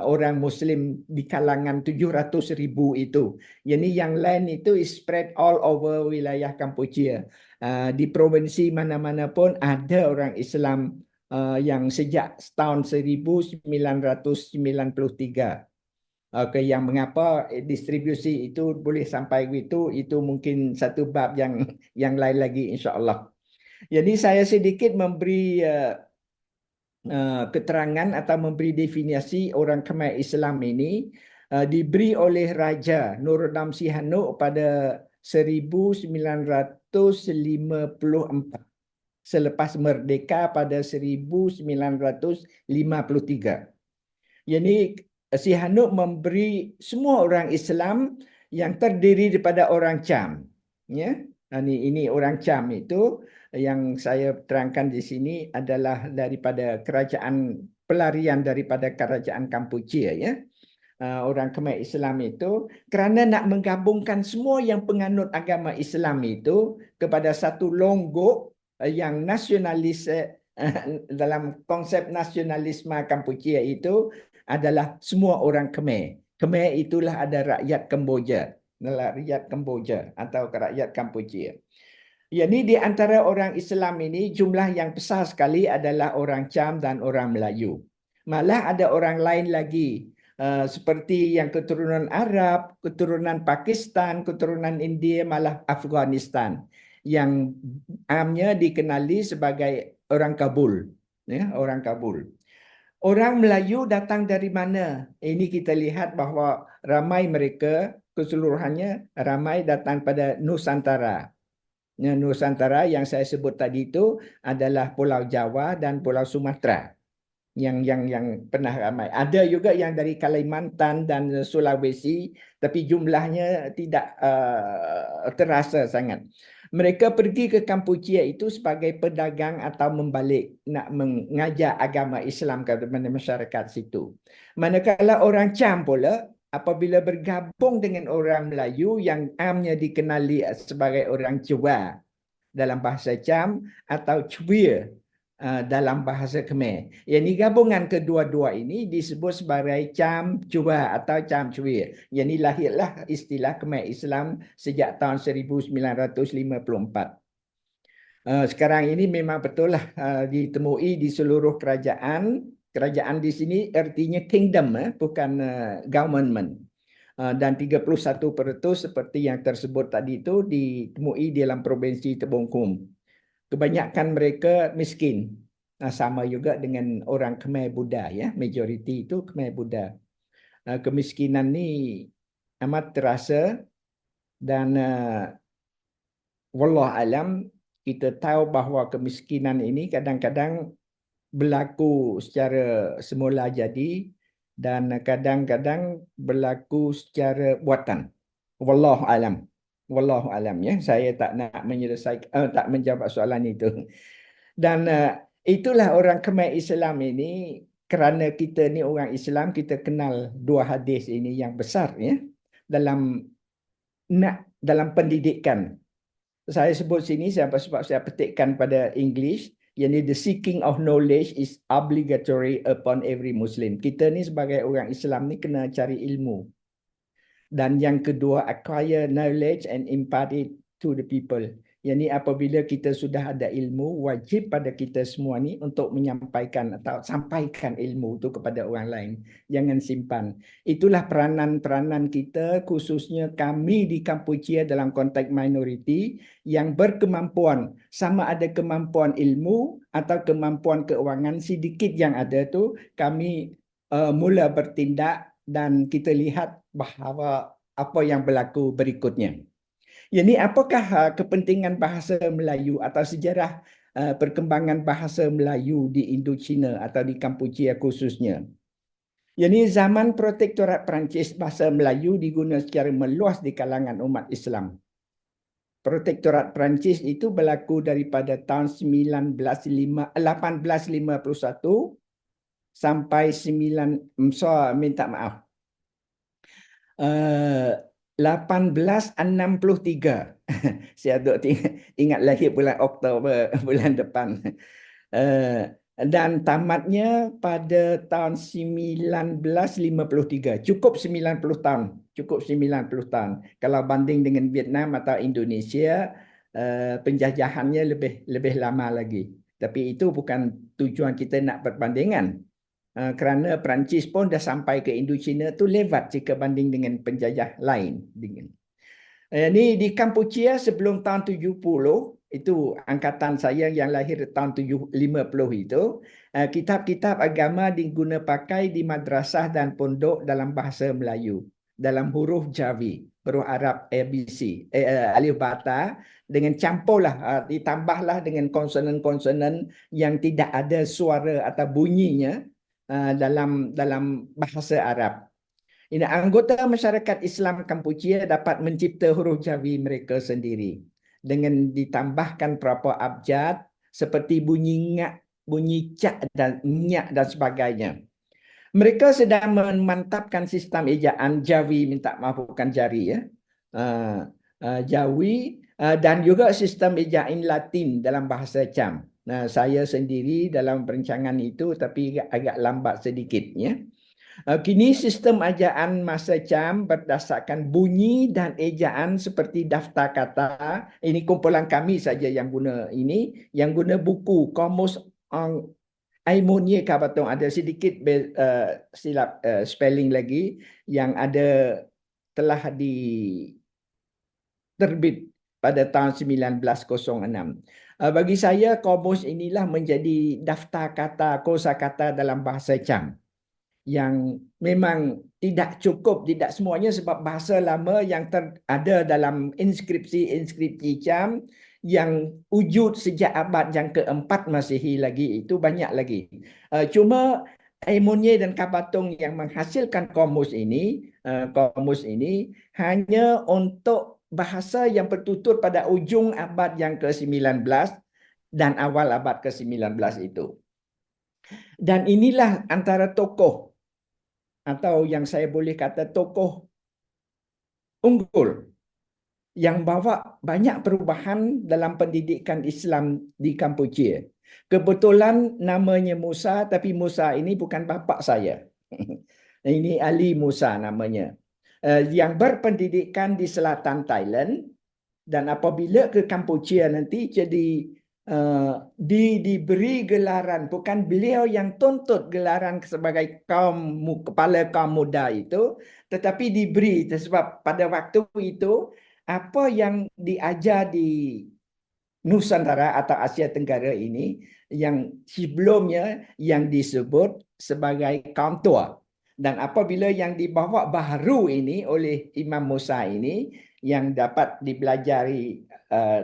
orang Muslim di kalangan 700,000 itu. Jadi yang lain itu is spread all over wilayah Kampuchea. Di provinsi mana-mana pun ada orang Islam yang sejak tahun 1993. Okay, yang mengapa distribusi itu boleh sampai begitu, itu mungkin satu bab yang lain lagi insya-Allah. Jadi saya sedikit memberi keterangan atau memberi definisi orang Khmer Islam ini diberi oleh Raja Norodom Sihanouk pada 1954 selepas merdeka pada 1953. Jadi Sihanouk memberi semua orang Islam yang terdiri daripada orang Cham, ya. Ini orang Cham itu yang saya terangkan di sini adalah daripada kerajaan pelarian daripada kerajaan Kampuchea, ya. Orang Khmer Islam itu kerana nak menggabungkan semua yang penganut agama Islam itu kepada satu longgok yang nasionalis dalam konsep nasionalisme Kampuchea itu adalah semua orang Khmer. Khmer itulah ada rakyat Kemboja, rakyat Kemboja atau rakyat Kampuchea. Jadi di antara orang Islam ini jumlah yang besar sekali adalah orang Cham dan orang Melayu. Malah ada orang lain lagi seperti yang keturunan Arab, keturunan Pakistan, keturunan India, malah Afghanistan yang amnya dikenali sebagai orang Kabul, ya, orang Kabul. Orang Melayu datang dari mana? Ini kita lihat bahawa ramai mereka, keseluruhannya ramai datang pada Nusantara. Nusantara yang saya sebut tadi itu adalah Pulau Jawa dan Pulau Sumatera. yang pernah ramai. Ada juga yang dari Kalimantan dan Sulawesi, tapi jumlahnya tidak terasa sangat. Mereka pergi ke Kampuchea itu sebagai pedagang atau membalik nak mengajar agama Islam kepada masyarakat situ. Manakala orang Cham pula apabila bergabung dengan orang Melayu yang amnya dikenali sebagai orang Jawa dalam bahasa Cham atau Chwea dalam bahasa Khmer. Yang ini gabungan kedua-dua ini disebut sebagai Cham Chua atau Cham Chwea. Yang ini lahirlah istilah Khmer Islam sejak tahun 1954. Sekarang ini memang betul lah ditemui di seluruh kerajaan. Kerajaan di sini artinya kingdom, bukan government. Dan 31% seperti yang tersebut tadi itu ditemui dalam provinsi Tebong. Kebanyakan mereka miskin. Sama juga dengan orang Khmer Buddha ya, majoriti itu Khmer Buddha. Kemiskinan ni amat terasa dan wallah alam kita tahu bahawa kemiskinan ini kadang-kadang berlaku secara semula jadi dan kadang-kadang berlaku secara buatan. Wallahu alam. Wallahu alam ya. Saya tak nak menyelesaikan tak menjawab soalan itu. Dan itulah orang Khmer Islam ini, kerana kita ni orang Islam, kita kenal dua hadis ini yang besar ya dalam pendidikan. Saya sebut sini sebab saya petikkan pada English. Yang the seeking of knowledge is obligatory upon every Muslim. Kita ni sebagai orang Islam ni kena cari ilmu. Dan yang kedua, acquire knowledge and impart it to the people. Yang ni apabila kita sudah ada ilmu, wajib pada kita semua ni untuk menyampaikan atau sampaikan ilmu itu kepada orang lain. Jangan simpan. Itulah peranan-peranan kita, khususnya kami di Kampuchea dalam konteks minoriti yang berkemampuan, sama ada kemampuan ilmu atau kemampuan keuangan, sedikit yang ada tu kami mula bertindak dan kita lihat bahawa apa yang berlaku berikutnya. Jadi apakah kepentingan bahasa Melayu atau sejarah perkembangan bahasa Melayu di Indochina atau di Kampuchea khususnya? Jadi zaman protektorat Perancis, bahasa Melayu digunakan secara meluas di kalangan umat Islam. Protektorat Perancis itu berlaku daripada tahun 1851 sampai 1863. Saya ingat lahir bulan Oktober bulan depan. Dan tamatnya pada tahun 1953. Cukup 90 tahun. Cukup 90 tahun. Kalau banding dengan Vietnam atau Indonesia, penjajahannya lebih lama lagi. Tapi itu bukan tujuan kita nak perbandingan. Kerana Perancis pun dah sampai ke Indochina tu lewat jika banding dengan penjajah lain. Ini di Kampuchea sebelum tahun 70, itu angkatan saya yang lahir tahun 50 itu, kitab-kitab agama diguna pakai di madrasah dan pondok dalam bahasa Melayu, dalam huruf Jawi, huruf Arab ABC, alif bata, dengan campurlah, ditambahlah dengan konsonan-konsonan yang tidak ada suara atau bunyinya dalam bahasa Arab. Ini anggota masyarakat Islam Kampuchea dapat mencipta huruf Jawi mereka sendiri dengan ditambahkan beberapa abjad seperti bunyi ngak, bunyi cak dan nyak dan sebagainya. Mereka sedang memantapkan sistem ejaan Jawi, minta maaf bukan jari ya. Jawi dan juga sistem ejaan Latin dalam bahasa Cham. Saya sendiri dalam perancangan itu tapi agak lambat sedikit ya. Kini sistem ejaan masa Cham berdasarkan bunyi dan ejaan seperti daftar kata. Ini kumpulan kami saja yang guna ini, yang guna buku Kamus Aimonie Kabatong. Ada sedikit silap spelling lagi yang ada telah diterbit pada tahun 1906. Bagi saya, kamus inilah menjadi daftar kata, kosakata dalam bahasa Cham yang memang tidak cukup, tidak semuanya sebab bahasa lama yang ada dalam inskripsi Cham yang wujud sejak abad yang keempat Masihi lagi itu banyak lagi. Cuma Monye dan Kabatung yang menghasilkan kamus ini hanya untuk bahasa yang bertutur pada ujung abad yang ke-19 dan awal abad ke-19 itu. Dan inilah antara tokoh atau yang saya boleh kata tokoh unggul yang bawa banyak perubahan dalam pendidikan Islam di Kampuchia. Kebetulan namanya Musa, tapi Musa ini bukan bapa saya. Ini Ali Musa namanya. Yang berpendidikan di selatan Thailand, dan apabila ke Kampuchia nanti jadi diberi gelaran, bukan beliau yang tuntut gelaran sebagai kepala kaum muda itu, tetapi diberi sebab pada waktu itu apa yang diajar di Nusantara atau Asia Tenggara ini yang sebelumnya yang disebut sebagai kaum tua. Dan apabila yang dibawa baharu ini oleh Imam Musa ini yang dapat dipelajari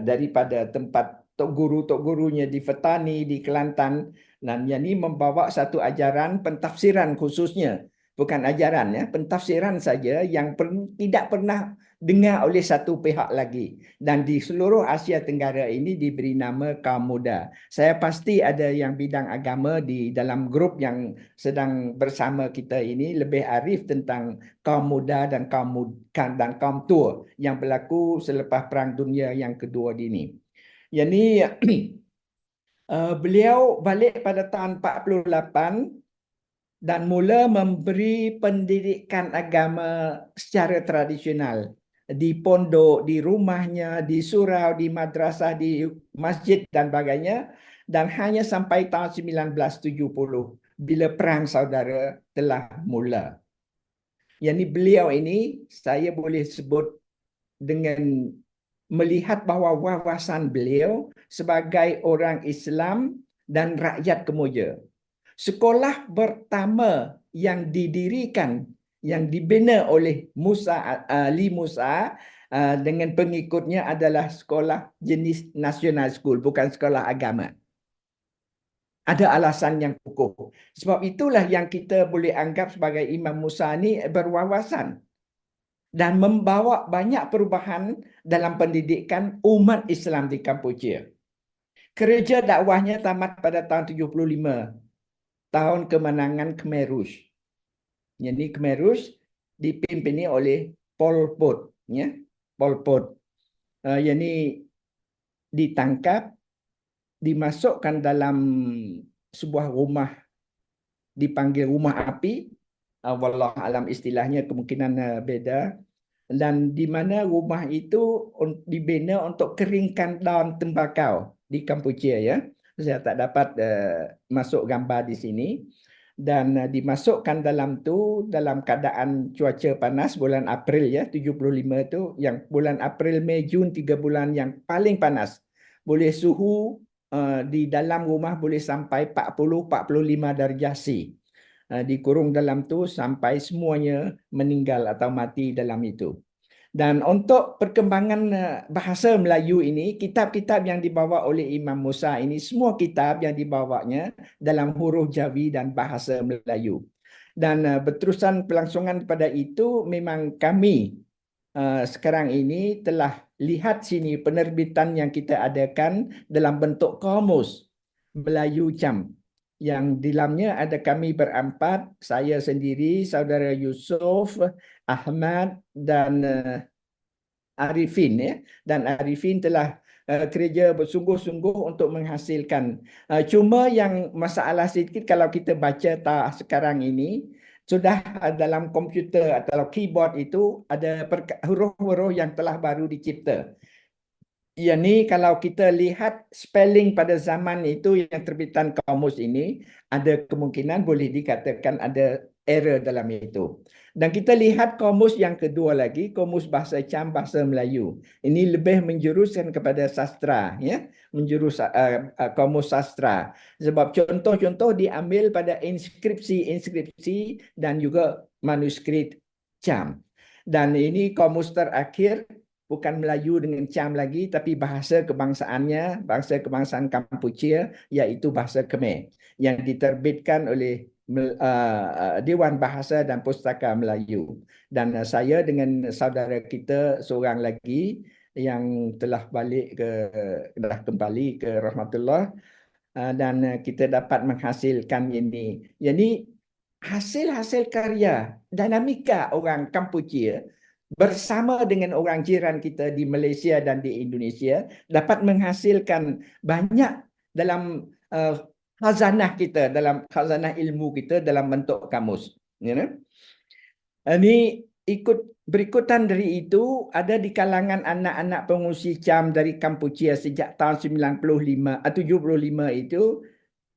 daripada tempat tok gurunya di Fetani, di Kelantan, dan yang ini membawa satu ajaran pentafsiran khususnya, bukan ajaran ya, pentafsiran saja yang tidak pernah dengar oleh satu pihak lagi, dan di seluruh Asia Tenggara ini diberi nama kaum muda. Saya pasti ada yang bidang agama di dalam grup yang sedang bersama kita ini lebih arif tentang kaum muda dan kaum tua yang berlaku selepas Perang Dunia yang kedua ini. Yang ni beliau balik pada tahun 48 dan mula memberi pendidikan agama secara tradisional di pondok, di rumahnya, di surau, di madrasah, di masjid dan sebagainya, dan hanya sampai tahun 1970 bila perang saudara telah mula. Yang ni beliau ini saya boleh sebut dengan melihat bahawa wawasan beliau sebagai orang Islam dan rakyat kemuja. Sekolah pertama yang didirikan, yang dibina oleh Ali Musa dengan pengikutnya adalah sekolah jenis National School, bukan sekolah agama. Ada alasan yang kukuh. Sebab itulah yang kita boleh anggap sebagai Imam Musa ni berwawasan dan membawa banyak perubahan dalam pendidikan umat Islam di Kampuchia. Kerja dakwahnya tamat pada tahun 75, tahun kemenangan Khmer Rouge. Jadi Khmer Rouge dipimpin oleh Pol Pot, ya. Pol Pot. Yang ini ditangkap, dimasukkan dalam sebuah rumah dipanggil rumah api. Wallah alam istilahnya kemungkinan beda, dan di mana rumah itu dibina untuk keringkan daun tembakau di Kampuchia ya. Saya tak dapat masuk gambar di sini, dan dimasukkan dalam tu dalam keadaan cuaca panas bulan April ya 75 tu, yang bulan April, Mei, Jun 3 bulan yang paling panas. Boleh suhu di dalam rumah boleh sampai 40-45 darjah C. Dikurung dalam tu sampai semuanya meninggal atau mati dalam itu. Dan untuk perkembangan bahasa Melayu ini, kitab-kitab yang dibawa oleh Imam Musa ini, semua kitab yang dibawanya dalam huruf Jawi dan bahasa Melayu. Dan berterusan pelangsungan pada itu, memang kami sekarang ini telah lihat sini penerbitan yang kita adakan dalam bentuk kamus Melayu Cam, yang di dalamnya ada kami berempat, saya sendiri, saudara Yusuf, Ahmad dan Arifin ya. Dan Arifin telah kerja bersungguh-sungguh untuk menghasilkan. Cuma yang masalah sedikit kalau kita baca sekarang ini, sudah dalam komputer atau keyboard itu ada huruf-huruf yang telah baru dicipta. Ya ni kalau kita lihat spelling pada zaman itu yang terbitan kamus ini, ada kemungkinan boleh dikatakan ada error dalam itu. Dan kita lihat kamus yang kedua lagi, kamus bahasa Cham, bahasa Melayu. Ini lebih menjuruskan kepada sastra ya, menjurus kamus sastra. Sebab contoh-contoh diambil pada inskripsi dan juga manuskrip Cham. Dan ini kamus terakhir bukan Melayu dengan Cham lagi, tapi bahasa kebangsaannya, bahasa kebangsaan Kampuchia, iaitu bahasa Khmer yang diterbitkan oleh Dewan Bahasa dan Pustaka Melayu. Dan saya dengan saudara kita seorang lagi yang telah dah kembali ke rahmatullah, dan kita dapat menghasilkan ini. Jadi hasil-hasil karya dinamika orang Kampuchia bersama dengan orang jiran kita di Malaysia dan di Indonesia dapat menghasilkan banyak dalam khazanah kita, dalam khazanah ilmu kita dalam bentuk kamus. Ini berikutan dari itu ada di kalangan anak-anak pengungsi Cham dari Kampuchia sejak tahun 75 itu,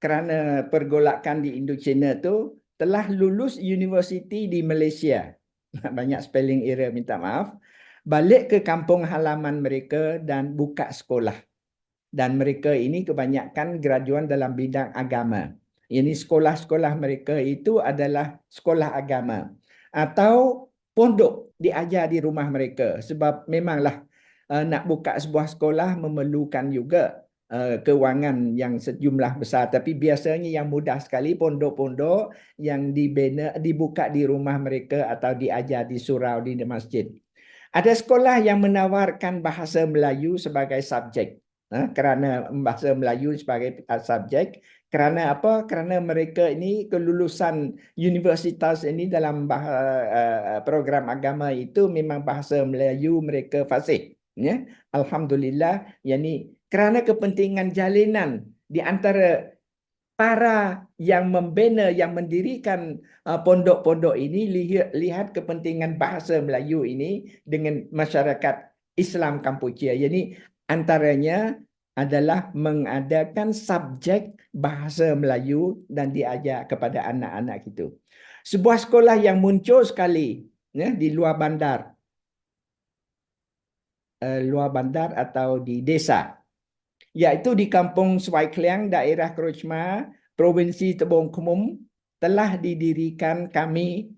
kerana pergolakan di Indochina tu telah lulus universiti di Malaysia. Banyak spelling error, minta maaf. Balik ke kampung halaman mereka dan buka sekolah. Dan mereka ini kebanyakan graduan dalam bidang agama. Ini sekolah-sekolah mereka itu adalah sekolah agama. Atau pondok diajar di rumah mereka. Sebab memanglah nak buka sebuah sekolah memerlukan juga kewangan yang sejumlah besar. Tapi biasanya yang mudah sekali pondok-pondok yang dibuka di rumah mereka atau diajar di surau di masjid. Ada sekolah yang menawarkan bahasa Melayu sebagai subjek. Kerana bahasa Melayu sebagai subjek. Kerana apa? Kerana mereka ini kelulusan universitas ini dalam program agama itu memang bahasa Melayu mereka fasih. Ya? Alhamdulillah. Yani kerana kepentingan jalinan di antara para yang membina, yang mendirikan pondok-pondok ini, lihat kepentingan bahasa Melayu ini dengan masyarakat Islam Kampuchia. Jadi antaranya adalah mengadakan subjek bahasa Melayu dan diajar kepada anak-anak itu. Sebuah sekolah yang muncul sekali ya, di luar bandar atau di desa, iaitu di Kampung Swai Kliang, daerah Krochma, Provinsi Tebong Khumum, telah didirikan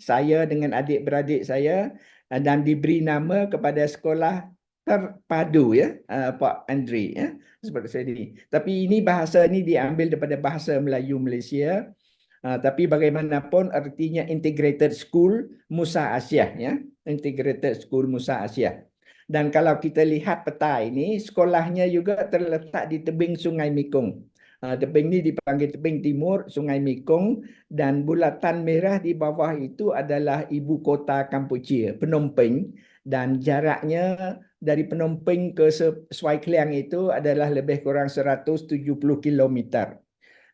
saya dengan adik-beradik saya, dan diberi nama kepada sekolah terpadu ya, Pak Andri ya, seperti saya ini. Tapi ini bahasa ini diambil daripada bahasa Melayu Malaysia. Tapi bagaimanapun artinya Integrated School Musa Asia ya, Integrated School Musa Asia. Dan kalau kita lihat peta ini, sekolahnya juga terletak di tebing Sungai Mekong. Tebing ini dipanggil tebing timur Sungai Mekong, dan bulatan merah di bawah itu adalah ibu kota Kampuchia, Phnom Penh, dan jaraknya dari Phnom Penh ke Swai Kliang itu adalah lebih kurang 170 km.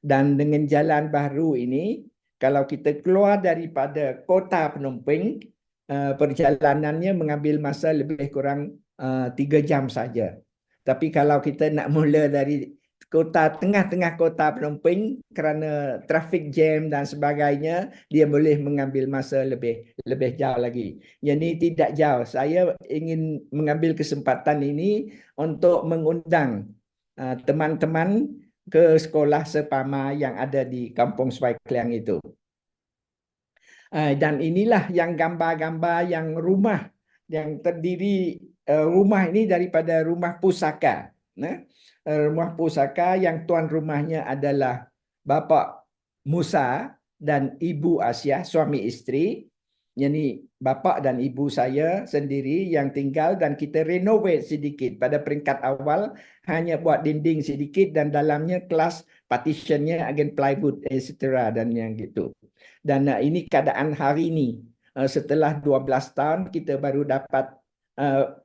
Dan dengan jalan baru ini, kalau kita keluar daripada kota Phnom Penh, perjalanannya mengambil masa lebih kurang 3 jam saja. Tapi kalau kita nak mula dari tengah-tengah kota Phnom Penh, kerana traffic jam dan sebagainya, dia boleh mengambil masa lebih jauh lagi. Jadi tidak jauh. Saya ingin mengambil kesempatan ini untuk mengundang teman-teman ke sekolah sepama yang ada di Kampung Swai Kliang itu. Dan inilah yang gambar-gambar yang rumah yang terdiri, rumah ini daripada rumah pusaka. Rumah pusaka yang tuan rumahnya adalah Bapa Musa dan Ibu Asia, suami isteri. Jadi bapa dan ibu saya sendiri yang tinggal, dan kita renovate sedikit. Pada peringkat awal hanya buat dinding sedikit dan dalamnya kelas partitionnya again plywood etc. dan yang gitu. Dan ini keadaan hari ini. Setelah 12 tahun kita baru dapat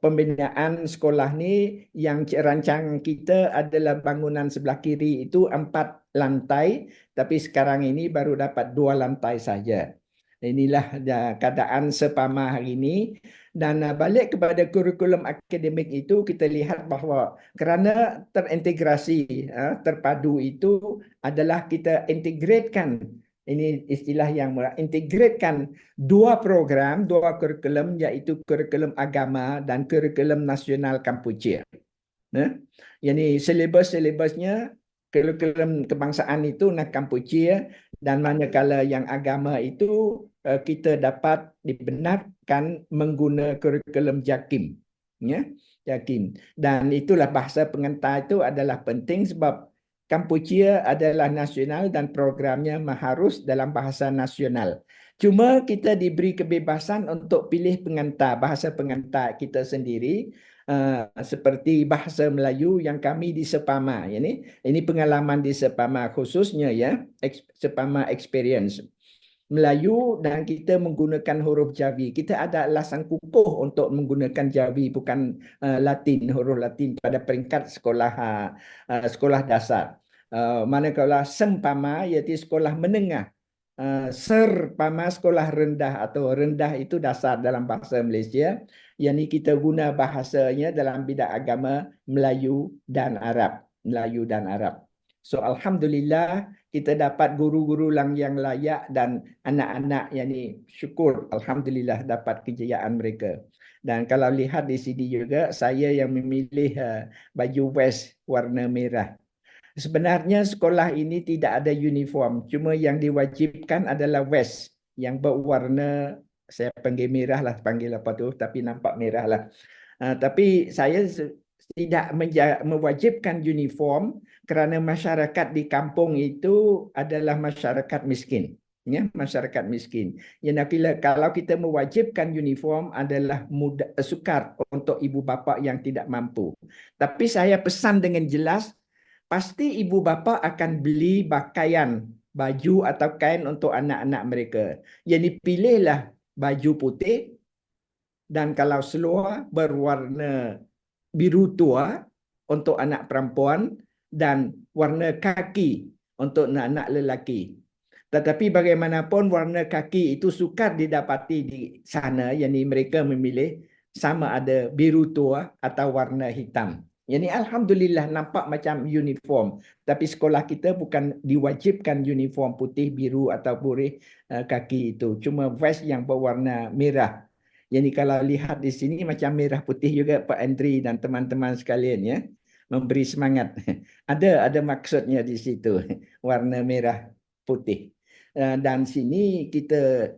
pembinaan sekolah ni. Yang rancangan kita adalah bangunan sebelah kiri itu 4 lantai, tapi sekarang ini baru dapat 2 lantai saja. Inilah keadaan sepama hari ini. Dan balik kepada kurikulum akademik itu, kita lihat bahawa kerana terintegrasi, terpadu itu adalah kita integratekan, ini istilah yang integratekan 2 program, 2 kurikulum, iaitu kurikulum agama dan kurikulum nasional Kampuchia. Jadi silibus-silibusnya kurikulum kebangsaan itu nak Kampuchia, dan manakala yang agama itu kita dapat dibenarkan menggunakan kurikulum JAKIM. ya, yakin. Dan itulah bahasa pengantar itu adalah penting sebab Kampuchea adalah nasional dan programnya harus dalam bahasa nasional. Cuma kita diberi kebebasan untuk pilih pengantar, bahasa pengantar kita sendiri, seperti bahasa Melayu yang kami di Sepama. Ini pengalaman di Sepama khususnya ya, Sepama experience. Melayu dan kita menggunakan huruf Jawi. Kita ada alasan kukuh untuk menggunakan Jawi bukan Latin, huruf Latin pada peringkat sekolah dasar. Manakala Sempama iaitu sekolah menengah. Serpama sekolah rendah atau rendah itu dasar dalam bahasa Malaysia. Yang ini kita guna bahasanya dalam bidang agama Melayu dan Arab. Melayu dan Arab. So alhamdulillah kita dapat guru-guru yang layak dan anak-anak yang ni syukur alhamdulillah dapat kejayaan mereka. Dan kalau lihat di sini juga saya yang memilih baju vest warna merah. Sebenarnya sekolah ini tidak ada uniform, cuma yang diwajibkan adalah vest yang berwarna, saya panggil merah lah, panggil apa tu, tapi nampak merah lah. Tapi saya tidak mewajibkan uniform kerana masyarakat di kampung itu adalah masyarakat miskin. Ya, masyarakat miskin. Yang kalau kita mewajibkan uniform adalah sukar untuk ibu bapa yang tidak mampu. Tapi saya pesan dengan jelas, pasti ibu bapa akan beli pakaian, baju atau kain untuk anak-anak mereka. Yang dipilihlah baju putih dan kalau seluar berwarna biru tua untuk anak perempuan dan warna kaki untuk anak lelaki. Tetapi bagaimanapun warna kaki itu sukar didapati di sana, yakni mereka memilih sama ada biru tua atau warna hitam. Yani alhamdulillah nampak macam uniform, tapi sekolah kita bukan diwajibkan uniform putih, biru atau putih kaki itu. Cuma vest yang berwarna merah. Yani kalau lihat di sini macam merah putih juga Pak Andri dan teman-teman sekalian ya, memberi semangat. Ada maksudnya di situ, warna merah putih. Dan sini kita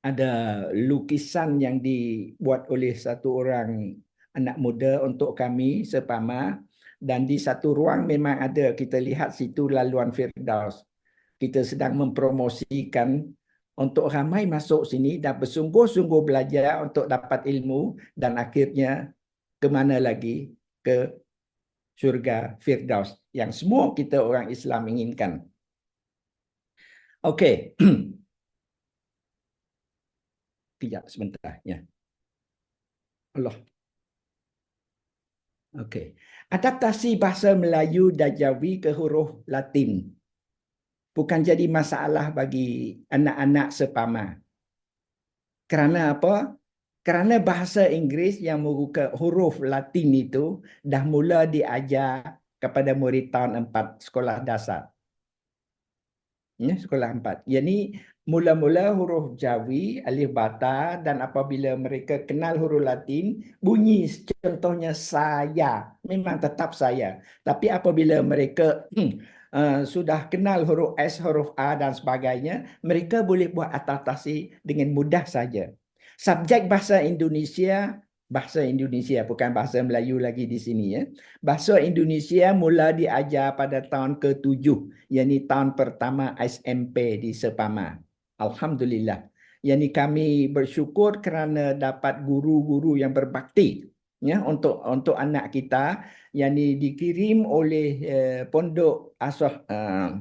ada lukisan yang dibuat oleh satu orang anak muda untuk kami Sepama, dan di satu ruang memang ada kita lihat situ laluan Firdaus. Kita sedang mempromosikan untuk ramai masuk sini dan bersungguh-sungguh belajar untuk dapat ilmu dan akhirnya ke mana lagi? Ke syurga Firdaus yang semua kita orang Islam inginkan. Okey. Kejap sebentar ya. Allah. Okey. Adaptasi bahasa Melayu dan Jawi ke huruf Latin bukan jadi masalah bagi anak-anak Sepama. Kerana apa? Kerana bahasa Inggeris yang menggunakan huruf Latin itu dah mula diajar kepada murid tahun 4 sekolah dasar. Ya, sekolah 4. Yang mula-mula huruf Jawi, alif bata, dan apabila mereka kenal huruf Latin, bunyi contohnya saya, memang tetap saya. Tapi apabila mereka sudah kenal huruf S, huruf A dan sebagainya, mereka boleh buat adaptasi dengan mudah saja. Subjek bahasa Indonesia bukan bahasa Melayu lagi di sini ya. Bahasa Indonesia mula diajar pada tahun ke-7, yakni tahun pertama SMP di Sepama. Alhamdulillah. Yani kami bersyukur kerana dapat guru-guru yang berbakti ya untuk anak kita, yang dikirim oleh Pondok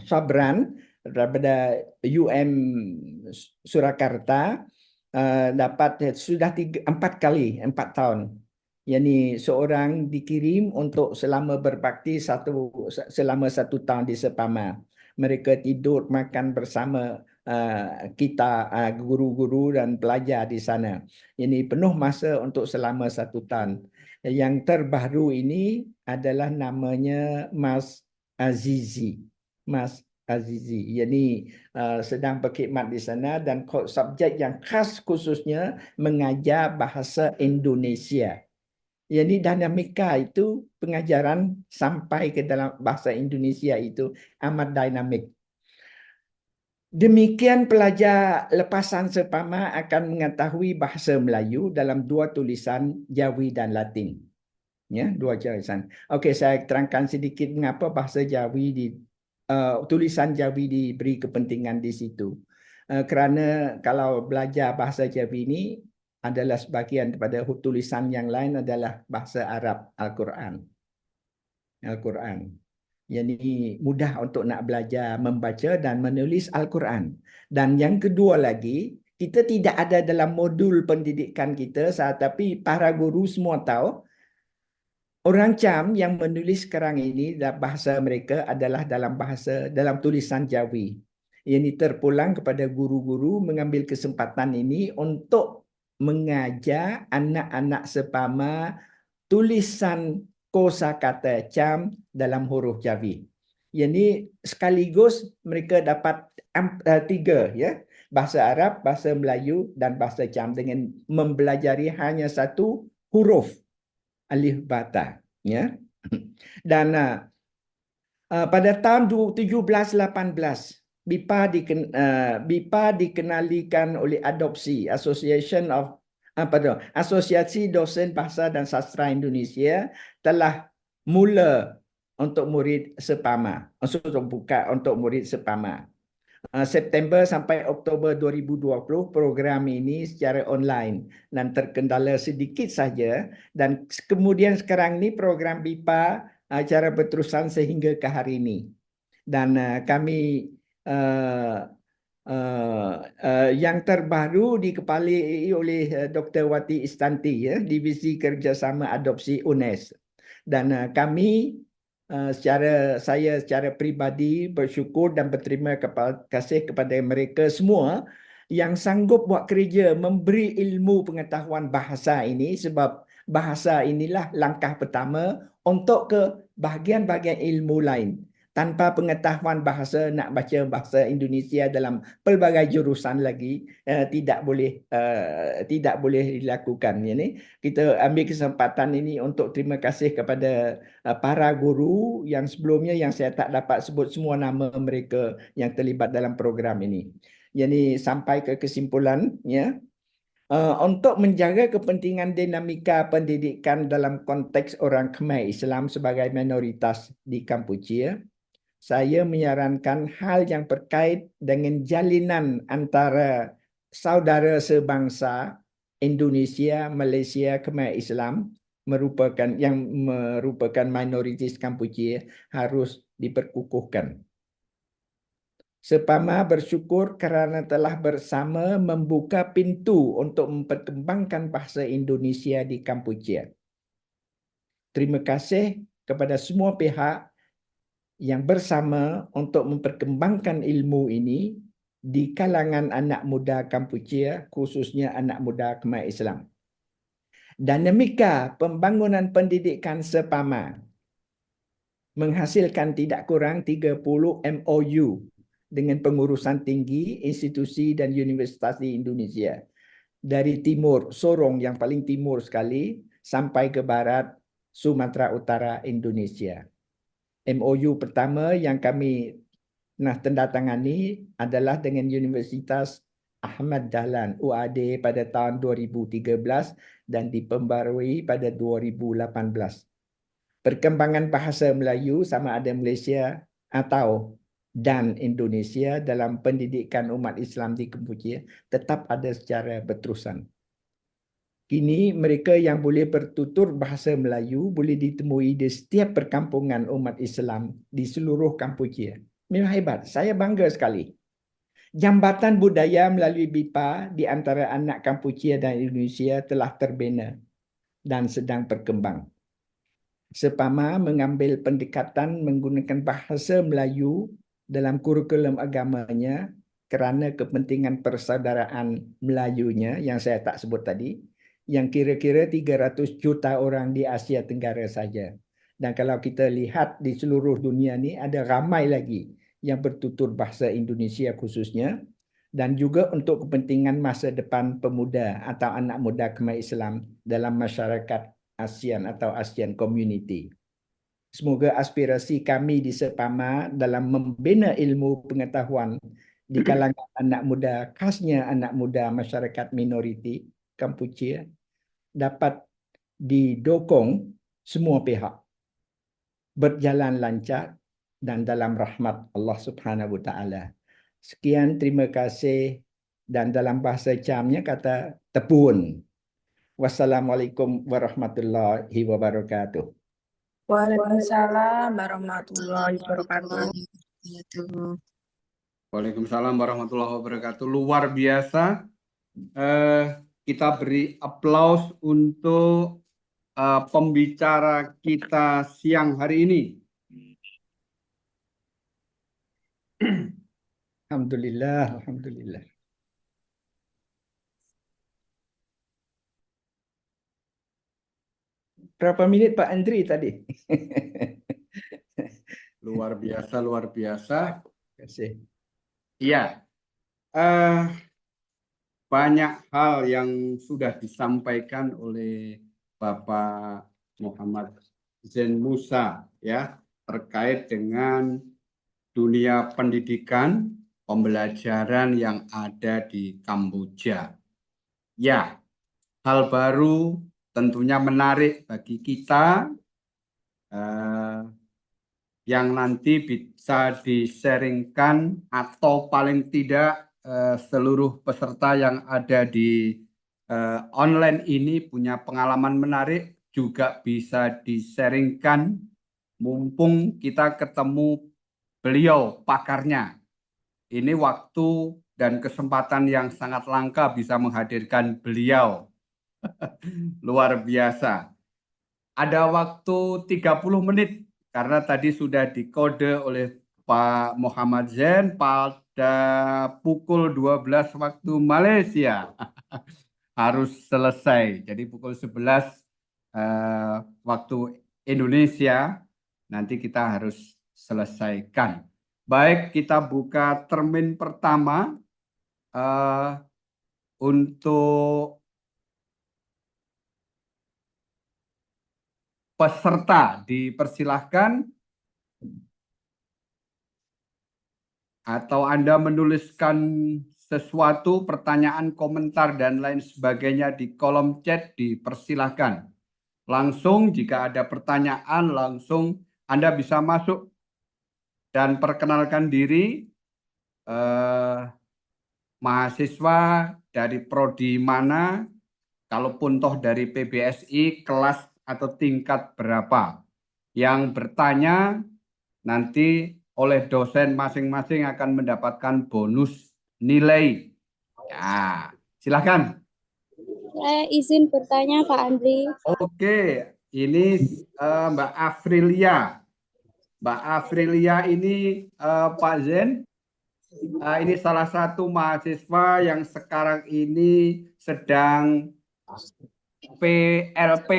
Sabran daripada UM Surakarta. Dapat sudah 4 tahun. Yani seorang dikirim untuk selama berbakti selama 1 tahun di Sepama. Mereka tidur makan bersama kita guru-guru dan pelajar di sana. Ini penuh masa untuk selama 1 tahun. Yang terbaru ini adalah namanya Mas Azizi. Mas Azizi, yakni sedang berkhidmat di sana dan subjek yang khas khususnya mengajar bahasa Indonesia. Yakni dinamika itu pengajaran sampai ke dalam bahasa Indonesia itu amat dinamik. Demikian pelajar lepasan Sepama akan mengetahui bahasa Melayu dalam dua tulisan Jawi dan Latin. Ya, dua tulisan. Okey, saya terangkan sedikit mengapa bahasa Jawi tulisan Jawi diberi kepentingan di situ. Kerana kalau belajar bahasa Jawi ini adalah sebahagian daripada tulisan yang lain adalah bahasa Arab Al-Quran. Al-Quran. Jadi mudah untuk nak belajar membaca dan menulis Al-Quran. Dan yang kedua lagi, kita tidak ada dalam modul pendidikan kita, tapi para guru semua tahu orang Cham yang menulis sekarang ini bahasa mereka adalah dalam tulisan Jawi. Ini terpulang kepada guru-guru mengambil kesempatan ini untuk mengajar anak-anak Sepama tulisan kosakata Cham dalam huruf Jawi. Jadi sekaligus mereka dapat tiga, ya, bahasa Arab, bahasa Melayu dan bahasa Cham dengan mempelajari hanya satu huruf alif bata, ya. Dan pada tahun 1718 BIPA dikenalikan oleh adopsi Asosiasi Dosen Bahasa dan Sastra Indonesia telah mula untuk murid Sepama, untuk murid Sepama. September sampai Oktober 2020 program ini secara online dan terkendala sedikit saja, dan kemudian sekarang ini program BIPA cara berterusan sehingga ke hari ini. Dan kami yang terbaru dikepalai oleh Dr. Wati Istanti, ya, Divisi Kerjasama Adopsi UNES. Dan kami saya secara pribadi bersyukur dan berterima kasih kepada mereka semua yang sanggup buat kerja memberi ilmu pengetahuan bahasa ini, sebab bahasa inilah langkah pertama untuk ke bahagian-bahagian ilmu lain. Tanpa pengetahuan bahasa, nak baca bahasa Indonesia dalam pelbagai jurusan lagi tidak boleh dilakukan. Ini kita ambil kesempatan ini untuk terima kasih kepada para guru yang sebelumnya yang saya tak dapat sebut semua nama mereka yang terlibat dalam program ini. Jadi sampai ke kesimpulan, ya. Untuk menjaga kepentingan dinamika pendidikan dalam konteks orang Khmer Islam sebagai minoritas di Kampuchia, saya menyarankan hal yang berkait dengan jalinan antara saudara sebangsa Indonesia, Malaysia, Khmer Islam yang merupakan minoritas Kampuchia harus diperkukuhkan. Sepama bersyukur kerana telah bersama membuka pintu untuk memperkembangkan bahasa Indonesia di Kampuchia. Terima kasih kepada semua pihak yang bersama untuk memperkembangkan ilmu ini di kalangan anak muda Kampuchia, khususnya anak muda Khmer Islam. Dinamika pembangunan pendidikan Sepama menghasilkan tidak kurang 30 MOU dengan pengurusan tinggi, institusi dan universitas di Indonesia. Dari timur, Sorong yang paling timur sekali, sampai ke barat, Sumatera Utara, Indonesia. MOU pertama yang kami nak tandatangani adalah dengan Universitas Ahmad Dahlan UAD pada tahun 2013 dan dipembarui pada 2018. Perkembangan bahasa Melayu sama ada Malaysia dan Indonesia dalam pendidikan umat Islam di Kampuchia tetap ada secara berterusan. Kini mereka yang boleh bertutur bahasa Melayu boleh ditemui di setiap perkampungan umat Islam di seluruh Kampuchia. Memang hebat, saya bangga sekali. Jambatan budaya melalui BIPA di antara anak Kampuchia dan Indonesia telah terbina dan sedang berkembang. Sepama mengambil pendekatan menggunakan bahasa Melayu dalam kurikulum agamanya kerana kepentingan persaudaraan Melayunya yang saya tak sebut tadi, yang kira-kira 300 juta orang di Asia Tenggara saja. Dan kalau kita lihat di seluruh dunia ni ada ramai lagi yang bertutur bahasa Indonesia khususnya, dan juga untuk kepentingan masa depan pemuda atau anak muda Khmer Islam dalam masyarakat ASEAN atau ASEAN Community. Semoga aspirasi kami di Sepama dalam membina ilmu pengetahuan di kalangan anak muda, khasnya anak muda masyarakat minoriti Kampuchea, dapat didukung semua pihak berjalan lancar dan dalam rahmat Allah Subhanahu wa taala. Sekian, terima kasih, dan dalam bahasa Camnya kata tepun. Wassalamualaikum warahmatullahi wabarakatuh. Waalaikumsalam warahmatullahi wabarakatuh. Warahmatullahi wabarakatuh. Waalaikumsalam warahmatullahi wabarakatuh. Luar biasa. Kita beri aplaus untuk pembicara kita siang hari ini. Alhamdulillah, alhamdulillah. Berapa minit Pak Andri tadi? Luar biasa, luar biasa. Terima kasih. Iya, banyak hal yang sudah disampaikan oleh Bapak Muhammad Zain Musa ya terkait dengan dunia pendidikan, pembelajaran yang ada di Kamboja. Ya, hal baru tentunya menarik bagi kita yang nanti bisa di-sharingkan atau paling tidak seluruh peserta yang ada di online ini punya pengalaman menarik juga bisa di-sharingkan mumpung kita ketemu beliau pakarnya. Ini waktu dan kesempatan yang sangat langka bisa menghadirkan beliau. Luar biasa. Ada waktu 30 menit karena tadi sudah dikode oleh Pak Muhammad Zain pada pukul 12 waktu Malaysia. Harus selesai. Jadi pukul 11 waktu Indonesia nanti kita harus selesaikan. Baik, kita buka termin pertama untuk peserta. Dipersilahkan atau Anda menuliskan sesuatu, pertanyaan, komentar, dan lain sebagainya di kolom chat, dipersilahkan. Langsung jika ada pertanyaan, langsung Anda bisa masuk dan perkenalkan diri, mahasiswa dari prodi mana, kalaupun toh dari PBSI, kelas atau tingkat berapa. Yang bertanya nanti oleh dosen masing-masing akan mendapatkan bonus nilai. Ya, silakan. Saya izin bertanya Pak Andri. Oke, ini Mbak Afrilia. Mbak Afrilia ini Pak Zain, ini salah satu mahasiswa yang sekarang ini sedang PLP.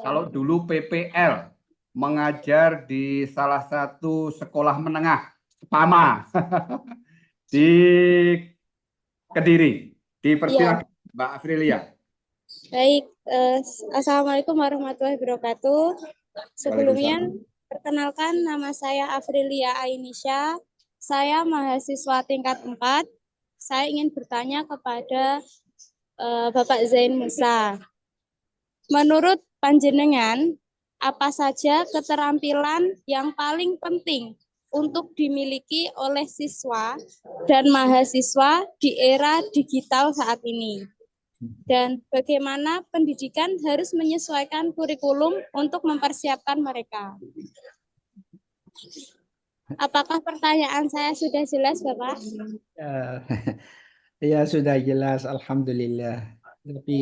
Kalau dulu PPL, mengajar di salah satu sekolah menengah, PAMA, di Kediri. Dipersilakan Mbak Afrilia. Baik, Assalamualaikum warahmatullahi wabarakatuh. Sebelumnya, perkenalkan nama saya Afrilia Ainisha. Saya mahasiswa tingkat 4. Saya ingin bertanya kepada Bapak Zain Musa. Menurut panjenengan, apa saja keterampilan yang paling penting untuk dimiliki oleh siswa dan mahasiswa di era digital saat ini? Dan bagaimana pendidikan harus menyesuaikan kurikulum untuk mempersiapkan mereka? Apakah pertanyaan saya sudah jelas, Bapak? Ya, sudah jelas, alhamdulillah. Tapi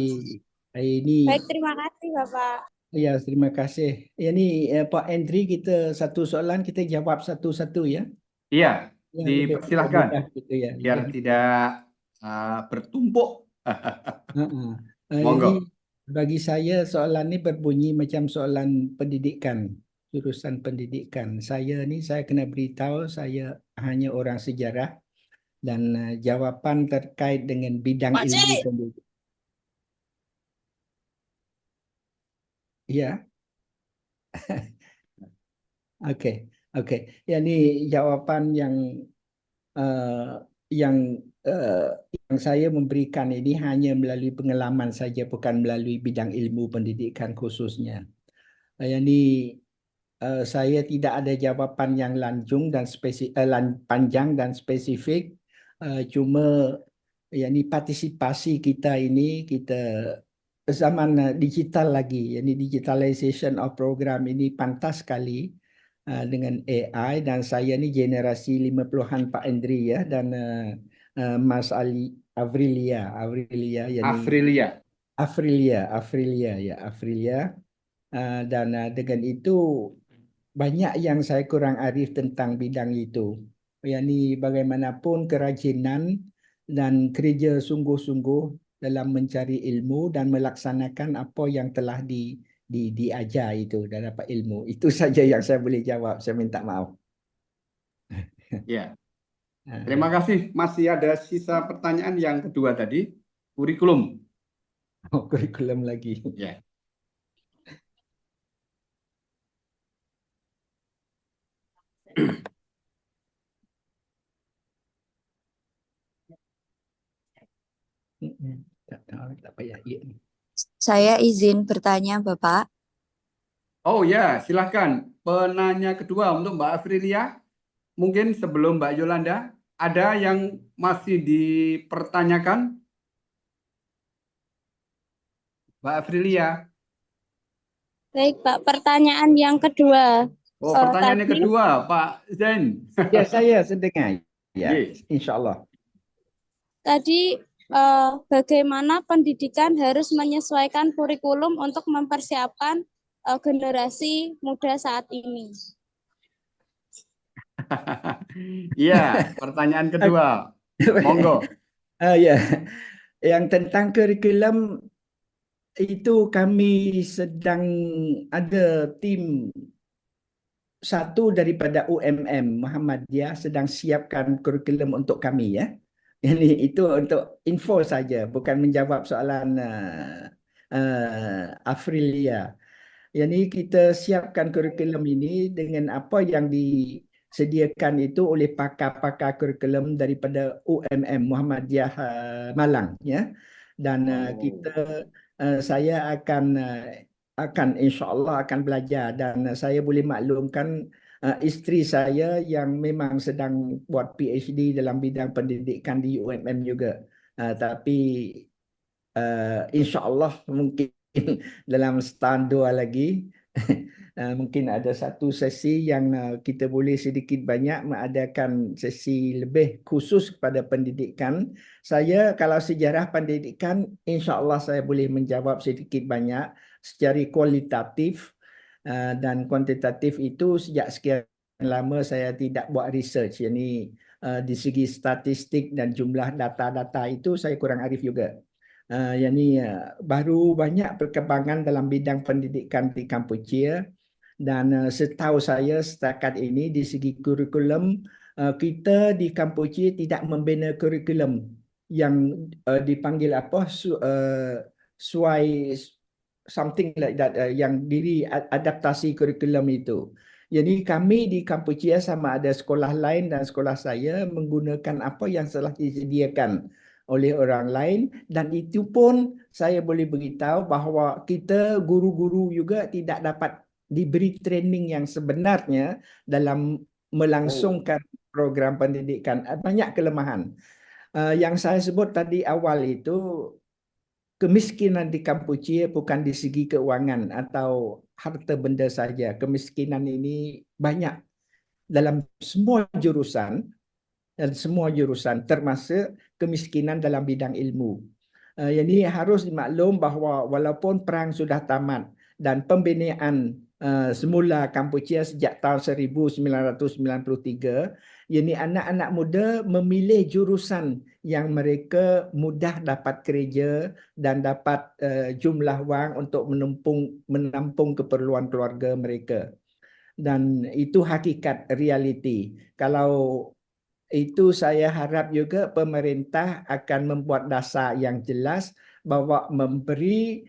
ini Baik, terima kasih, Bapak. ya, terima kasih. Ini Pak Andri, kita satu soalan kita jawab satu-satu ya. Iya, Ya, lebih dipersilahkan mudah gitu ya. biar tidak bertumpuk. Monggo. Ini bagi saya soalan ini berbunyi macam soalan pendidikan, jurusan pendidikan. Saya kena beritahu saya hanya orang sejarah dan jawapan terkait dengan bidang ilmu pendidikan. Ya. Oke. Ya, ini jawapan yang uh, yang yang saya memberikan ini hanya melalui pengalaman saja, bukan melalui bidang ilmu pendidikan khususnya. Yani saya tidak ada jawapan yang panjang dan spesifik. Cuma yani partisipasi kita ini, kita zaman digital lagi, yani digitalization of program ini pantas sekali dengan AI, dan saya ni generasi 50-an Pak Andri ya, dan Mas Afrilia yani Afrilia. Dan dengan itu banyak yang saya kurang arif tentang bidang itu. Yani bagaimanapun kerajinan dan kerja sungguh-sungguh dalam mencari ilmu dan melaksanakan apa yang telah diajar itu dan dapat ilmu. Itu saja yang saya boleh jawab. Saya minta maaf. Ya. Terima kasih. Masih ada sisa pertanyaan yang kedua tadi, kurikulum. Oh, kurikulum lagi. Ya. Tak payah. Saya izin bertanya, Bapak. Oh ya, silakan. Penanya kedua untuk Mbak Afrilia. Mungkin sebelum Mbak Yolanda, ada yang masih dipertanyakan? Mbak Afrilia. Baik, Pak. Pertanyaan yang kedua. Oh, pertanyaan yang Tadi kedua, Pak Zain. Ya, saya sedengar. Ya, Yes. insya Allah. tadi bagaimana pendidikan harus menyesuaikan kurikulum untuk mempersiapkan generasi muda saat ini. Iya, pertanyaan kedua. Monggo. Ya, yang tentang kurikulum itu kami sedang ada tim satu daripada UMM Muhammadiyah sedang siapkan kurikulum untuk kami ya. Ini itu untuk info saja, bukan menjawab soalan Afrilia. Yani kita siapkan kurikulum ini dengan apa yang disediakan itu oleh pakar-pakar kurikulum daripada UMM Muhammadiyah Malang ya. Dan saya akan insya-Allah akan belajar, dan saya boleh maklumkan isteri saya yang memang sedang buat PhD dalam bidang pendidikan di UMM juga. Tapi insya-Allah mungkin dalam setahun dua lagi mungkin ada satu sesi yang kita boleh sedikit banyak mengadakan sesi lebih khusus kepada pendidikan. Saya kalau sejarah pendidikan, insya-Allah saya boleh menjawab sedikit banyak secara kualitatif, dan kuantitatif itu sejak sekian lama saya tidak buat research. Yani di segi statistik dan jumlah data-data itu saya kurang arif juga. Baru banyak perkembangan dalam bidang pendidikan di Kampuchea, dan setahu saya setakat ini di segi kurikulum kita di Kampuchea tidak membina kurikulum yang dipanggil apa something like that, yang diri adaptasi kurikulum itu. Jadi kami di Kampuchea sama ada sekolah lain dan sekolah saya menggunakan apa yang telah disediakan oleh orang lain, dan itu pun saya boleh beritahu bahawa kita guru-guru juga tidak dapat diberi training yang sebenarnya dalam melangsungkan program pendidikan. Banyak kelemahan. Yang saya sebut tadi awal itu, kemiskinan di Kampuchea bukan di segi keuangan atau harta benda saja. Kemiskinan ini banyak dalam semua jurusan, dan semua jurusan termasuk kemiskinan dalam bidang ilmu. Jadi harus dimaklum bahawa walaupun perang sudah tamat dan pembinaan semula Kampuchea sejak tahun 1993, yakni anak-anak muda memilih jurusan yang mereka mudah dapat kerja dan dapat jumlah wang untuk menampung keperluan keluarga mereka. Dan itu hakikat realiti. Kalau itu saya harap juga pemerintah akan membuat dasar yang jelas bahawa memberi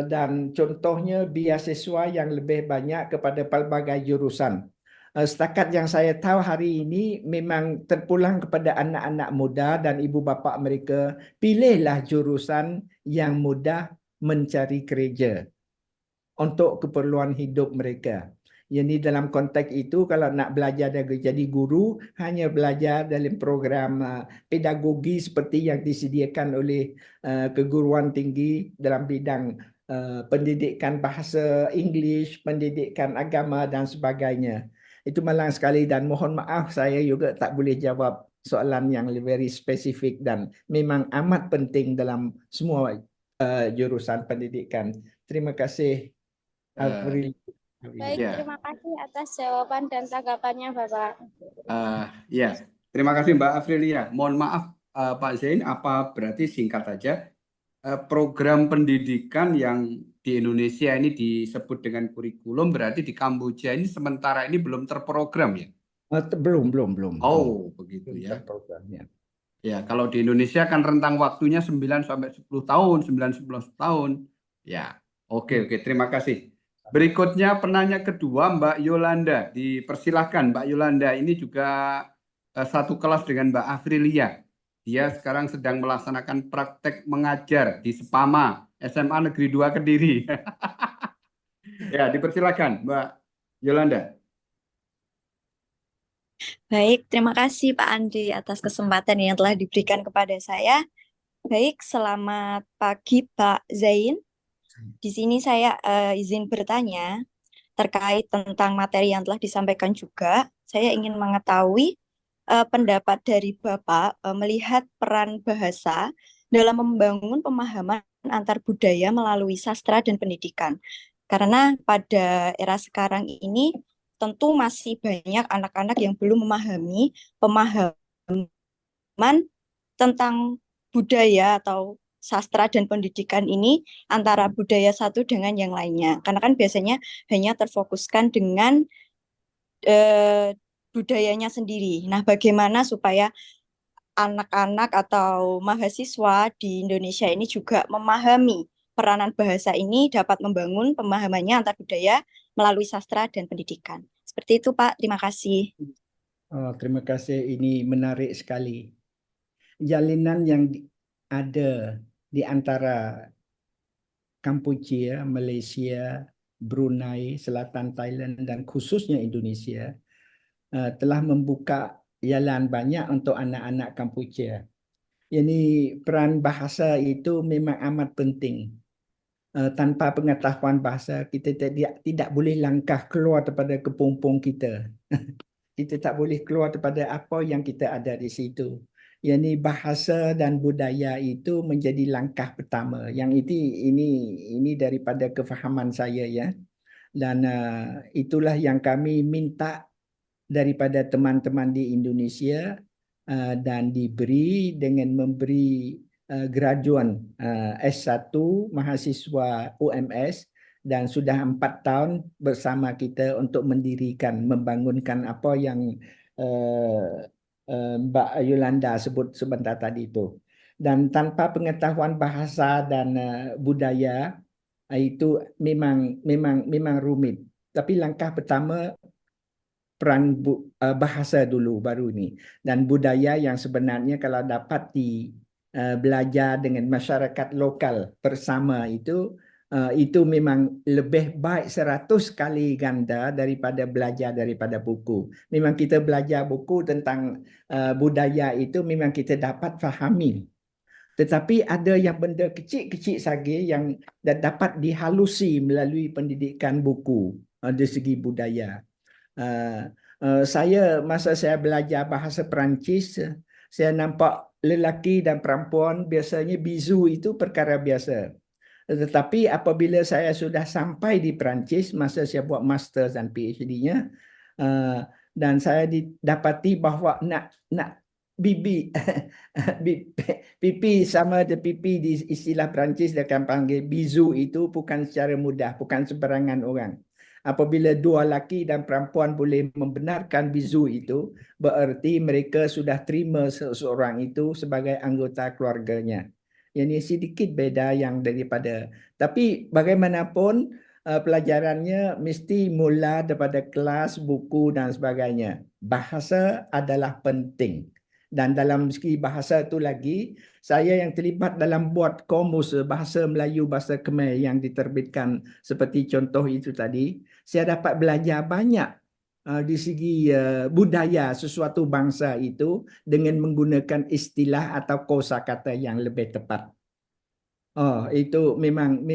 dan contohnya beasiswa yang lebih banyak kepada pelbagai jurusan. Setakat yang saya tahu hari ini memang terpulang kepada anak-anak muda dan ibu bapa mereka, pilihlah jurusan yang mudah mencari kerja untuk keperluan hidup mereka. Yang dalam konteks itu kalau nak belajar jadi guru, hanya belajar dalam program pedagogi seperti yang disediakan oleh keguruan tinggi dalam bidang pendidikan bahasa English, pendidikan agama dan sebagainya. Itu malang sekali dan mohon maaf saya juga tak boleh jawab soalan yang very spesifik dan memang amat penting dalam semua jurusan pendidikan. Terima kasih. Afril. Baik, Ya, terima kasih atas jawaban dan tanggapannya, Bapak. ya. Terima kasih Mbak Afrilia. Mohon maaf Pak Zain, apa berarti singkat saja program pendidikan yang di Indonesia ini disebut dengan kurikulum berarti di Kamboja ini sementara ini belum terprogram ya? Belum. Oh, begitu Belum ya. terprogramnya. Ya, kalau di Indonesia kan rentang waktunya 9 sampai 10 tahun, 9-11 tahun. Ya, oke, terima kasih. Berikutnya penanya kedua Mbak Yolanda. Dipersilahkan Mbak Yolanda, ini juga satu kelas dengan Mbak Afrilia. Dia sekarang sedang melaksanakan praktek mengajar di Sepama, SMA Negeri 2 Kediri. Ya, dipersilakan Mbak Yolanda. Baik, terima kasih Pak Andri atas kesempatan yang telah diberikan kepada saya. Baik, selamat pagi Pak Zain. Di sini saya izin bertanya terkait tentang materi yang telah disampaikan juga. Saya ingin mengetahui pendapat dari Bapak melihat peran bahasa dalam membangun pemahaman antar budaya melalui sastra dan pendidikan. Karena pada era sekarang ini tentu masih banyak anak-anak yang belum memahami pemahaman tentang budaya atau sastra dan pendidikan ini antara budaya satu dengan yang lainnya. Karena kan biasanya hanya terfokuskan dengan budayanya sendiri. Nah, bagaimana supaya anak-anak atau mahasiswa di Indonesia ini juga memahami peranan bahasa ini dapat membangun pemahamannya antar budaya melalui sastra dan pendidikan. Seperti itu, Pak. Terima kasih. Terima kasih. Ini menarik sekali. Jalinan yang ada di antara Kampuchea, Malaysia, Brunei, Selatan Thailand dan khususnya Indonesia telah membuka jalan banyak untuk anak-anak Kampuchea. Ini peran bahasa itu memang amat penting. Tanpa pengetahuan bahasa, kita tidak boleh langkah keluar daripada kepompong kita. Kita tak boleh keluar daripada apa yang kita ada di situ. Yang bahasa dan budaya itu menjadi langkah pertama. Yang ini daripada kefahaman saya ya. Dan itulah yang kami minta daripada teman-teman di Indonesia dan diberi dengan memberi graduan S1 mahasiswa UMS dan sudah 4 tahun bersama kita untuk mendirikan, membangunkan apa yang Mbak Yolanda sebut sebentar tadi itu. Dan tanpa pengetahuan bahasa dan budaya itu memang rumit. Tapi langkah pertama peran bahasa dulu baru ini dan budaya yang sebenarnya kalau dapat belajar dengan masyarakat lokal bersama itu memang lebih baik 100 kali ganda daripada belajar daripada buku. Memang kita belajar buku tentang budaya itu memang kita dapat fahami. Tetapi ada yang benda kecil-kecil saja yang dapat dihalusi melalui pendidikan buku dari segi budaya. Saya masa saya belajar bahasa Perancis, saya nampak lelaki dan perempuan biasanya bizu itu perkara biasa. Tetapi apabila saya sudah sampai di Perancis, masa saya buat master dan PhD-nya, dan saya didapati bahawa nak bibi pipi sama ada pipi di istilah Perancis dia akan panggil bizu itu bukan secara mudah, bukan sebarangan orang. Apabila dua lelaki dan perempuan boleh membenarkan bizu itu, bererti mereka sudah terima seseorang itu sebagai anggota keluarganya. Yang ini sedikit beda yang daripada. Tapi bagaimanapun pelajarannya mesti mula daripada kelas, buku dan sebagainya. Bahasa adalah penting. Dan dalam segi bahasa itu lagi, saya yang terlibat dalam buat komus bahasa Melayu, bahasa Khmer yang diterbitkan seperti contoh itu tadi, saya dapat belajar banyak di segi budaya sesuatu bangsa itu dengan menggunakan istilah atau kosakata yang lebih tepat. Oh, itu memang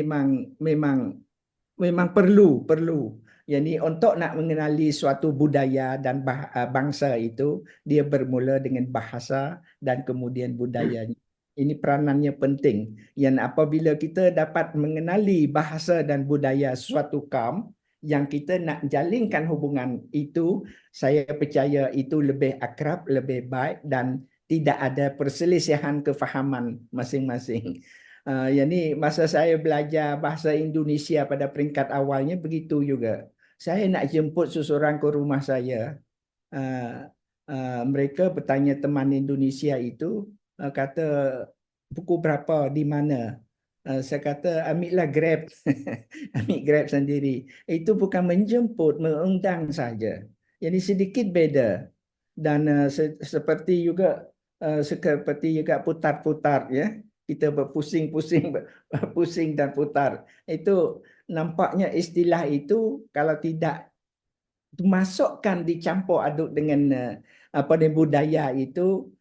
perlu. Yani untuk nak mengenali suatu budaya dan bangsa itu, dia bermula dengan bahasa dan kemudian budayanya. Ini peranannya penting. Yang apabila kita dapat mengenali bahasa dan budaya suatu kaum, yang kita nak jalinkan hubungan itu, saya percaya itu lebih akrab, lebih baik dan tidak ada perselisihan kefahaman masing-masing. Yani masa saya belajar bahasa Indonesia pada peringkat awalnya begitu juga. Saya nak jemput seseorang ke rumah saya. Mereka bertanya teman Indonesia itu, kata pukul berapa, di mana? Saya kata ambillah Grab. Ambil Grab sendiri. Itu bukan menjemput, mengundang saja. Jadi sedikit beda. Dan seperti juga putar-putar ya. Kita berpusing-pusing, pusing dan putar. Itu nampaknya istilah itu kalau tidak dimasukkan, dicampur aduk dengan budaya itu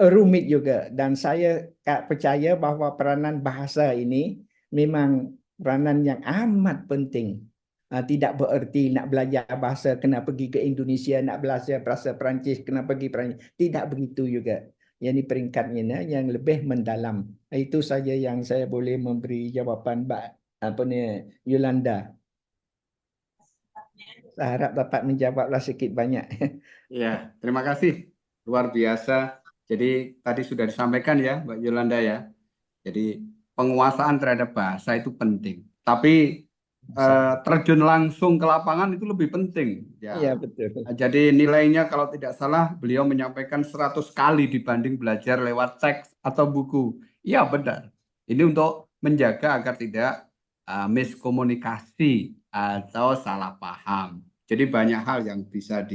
rumit juga. Dan saya percaya bahawa peranan bahasa ini memang peranan yang amat penting. Tidak bererti nak belajar bahasa kena pergi ke Indonesia, nak belajar bahasa Perancis kena pergi Perancis. Tidak begitu juga. Yang ini peringkatnya yang lebih mendalam. Itu saja yang saya boleh memberi jawapan Mbak Yolanda. Saya harap dapat menjawablah sedikit banyak. Ya, terima kasih. Luar biasa. Jadi tadi sudah disampaikan ya Mbak Yolanda ya. Jadi penguasaan terhadap bahasa itu penting. Tapi terjun langsung ke lapangan itu lebih penting. Ya. Iya, betul. Jadi nilainya kalau tidak salah beliau menyampaikan 100 kali dibanding belajar lewat teks atau buku. Iya benar. Ini untuk menjaga agar tidak miskomunikasi atau salah paham. Jadi banyak hal yang bisa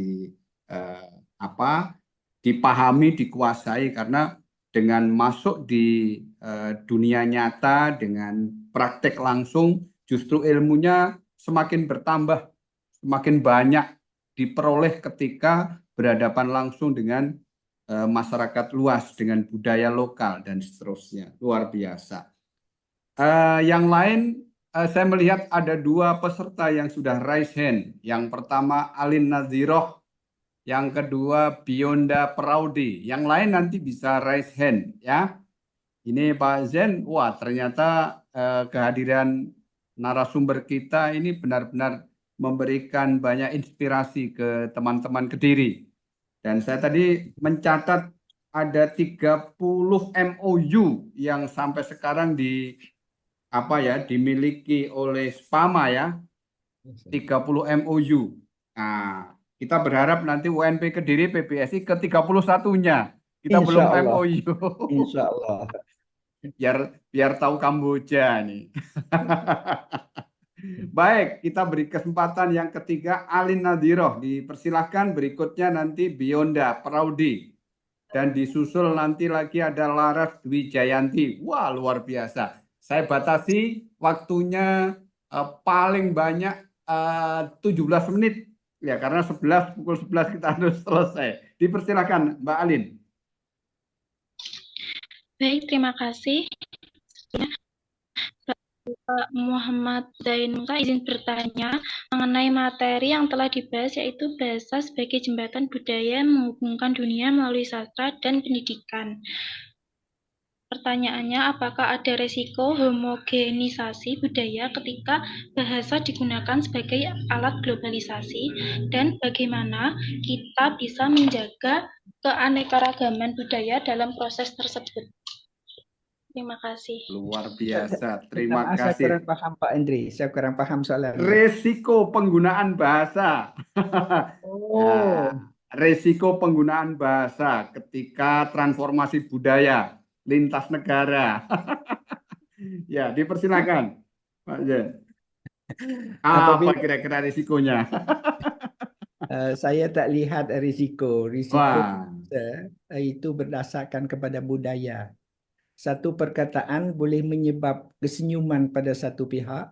dipahami, dikuasai karena dengan masuk di dunia nyata dengan praktek langsung justru ilmunya semakin bertambah, semakin banyak diperoleh ketika berhadapan langsung dengan masyarakat luas, dengan budaya lokal dan seterusnya. Luar biasa. Yang lain, saya melihat ada 2 peserta yang sudah raise hand. Yang pertama Alin Naziroh, yang kedua Bionda Praudi. Yang lain nanti bisa raise hand ya. Ini Pak Zen, wah ternyata kehadiran narasumber kita ini benar-benar memberikan banyak inspirasi ke teman-teman Kediri. Dan saya tadi mencatat ada 30 MOU yang sampai sekarang dimiliki oleh SPAMA ya. 30 MOU. Nah, kita berharap nanti UNP Kediri PBSI ke 31-nya. Kita belum MOU. Insya Allah. Biar tahu Kamboja nih. Baik, kita beri kesempatan yang ketiga Alin Nadiroh. Dipersilahkan berikutnya nanti Bionda Praudi. Dan disusul nanti lagi ada Laras Dwi Jayanti. Wah, luar biasa. Saya batasi waktunya paling banyak 17 menit. Ya, karena pukul 11 kita harus selesai. Dipersilahkan Mbak Alin. Baik, terima kasih. Pak Muhammad Zain Musa izin bertanya mengenai materi yang telah dibahas yaitu bahasa sebagai jembatan budaya menghubungkan dunia melalui sastra dan pendidikan. Pertanyaannya, apakah ada resiko homogenisasi budaya ketika bahasa digunakan sebagai alat globalisasi dan bagaimana kita bisa menjaga keanekaragaman budaya dalam proses tersebut? Terima kasih. Luar biasa. Terima Saya kasih. kurang paham Pak Andri. Saya kurang paham soalannya. Resiko penggunaan bahasa. Oh. Resiko penggunaan bahasa ketika transformasi budaya lintas negara. Ya, dipersilakan, Pak Jen. Apa Apabila kira-kira risikonya? saya tak lihat risiko Wah, itu berdasarkan kepada budaya. Satu perkataan boleh menyebab kesenyuman pada satu pihak,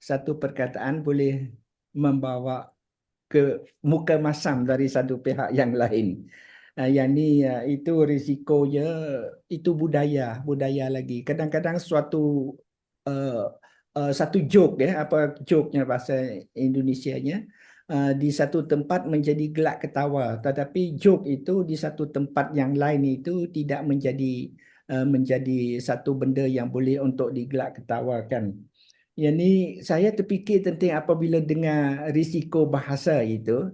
satu perkataan boleh membawa ke muka masam dari satu pihak yang lain. Yang ni itu risikonya, itu budaya lagi. Kadang-kadang uh, satu joke apa joke-nya bahasa Indonesianya, di satu tempat menjadi gelak ketawa, tetapi joke itu di satu tempat yang lain itu tidak menjadi satu benda yang boleh untuk digelak ketawakan. Yang ni saya terfikir tentang apabila dengar risiko bahasa itu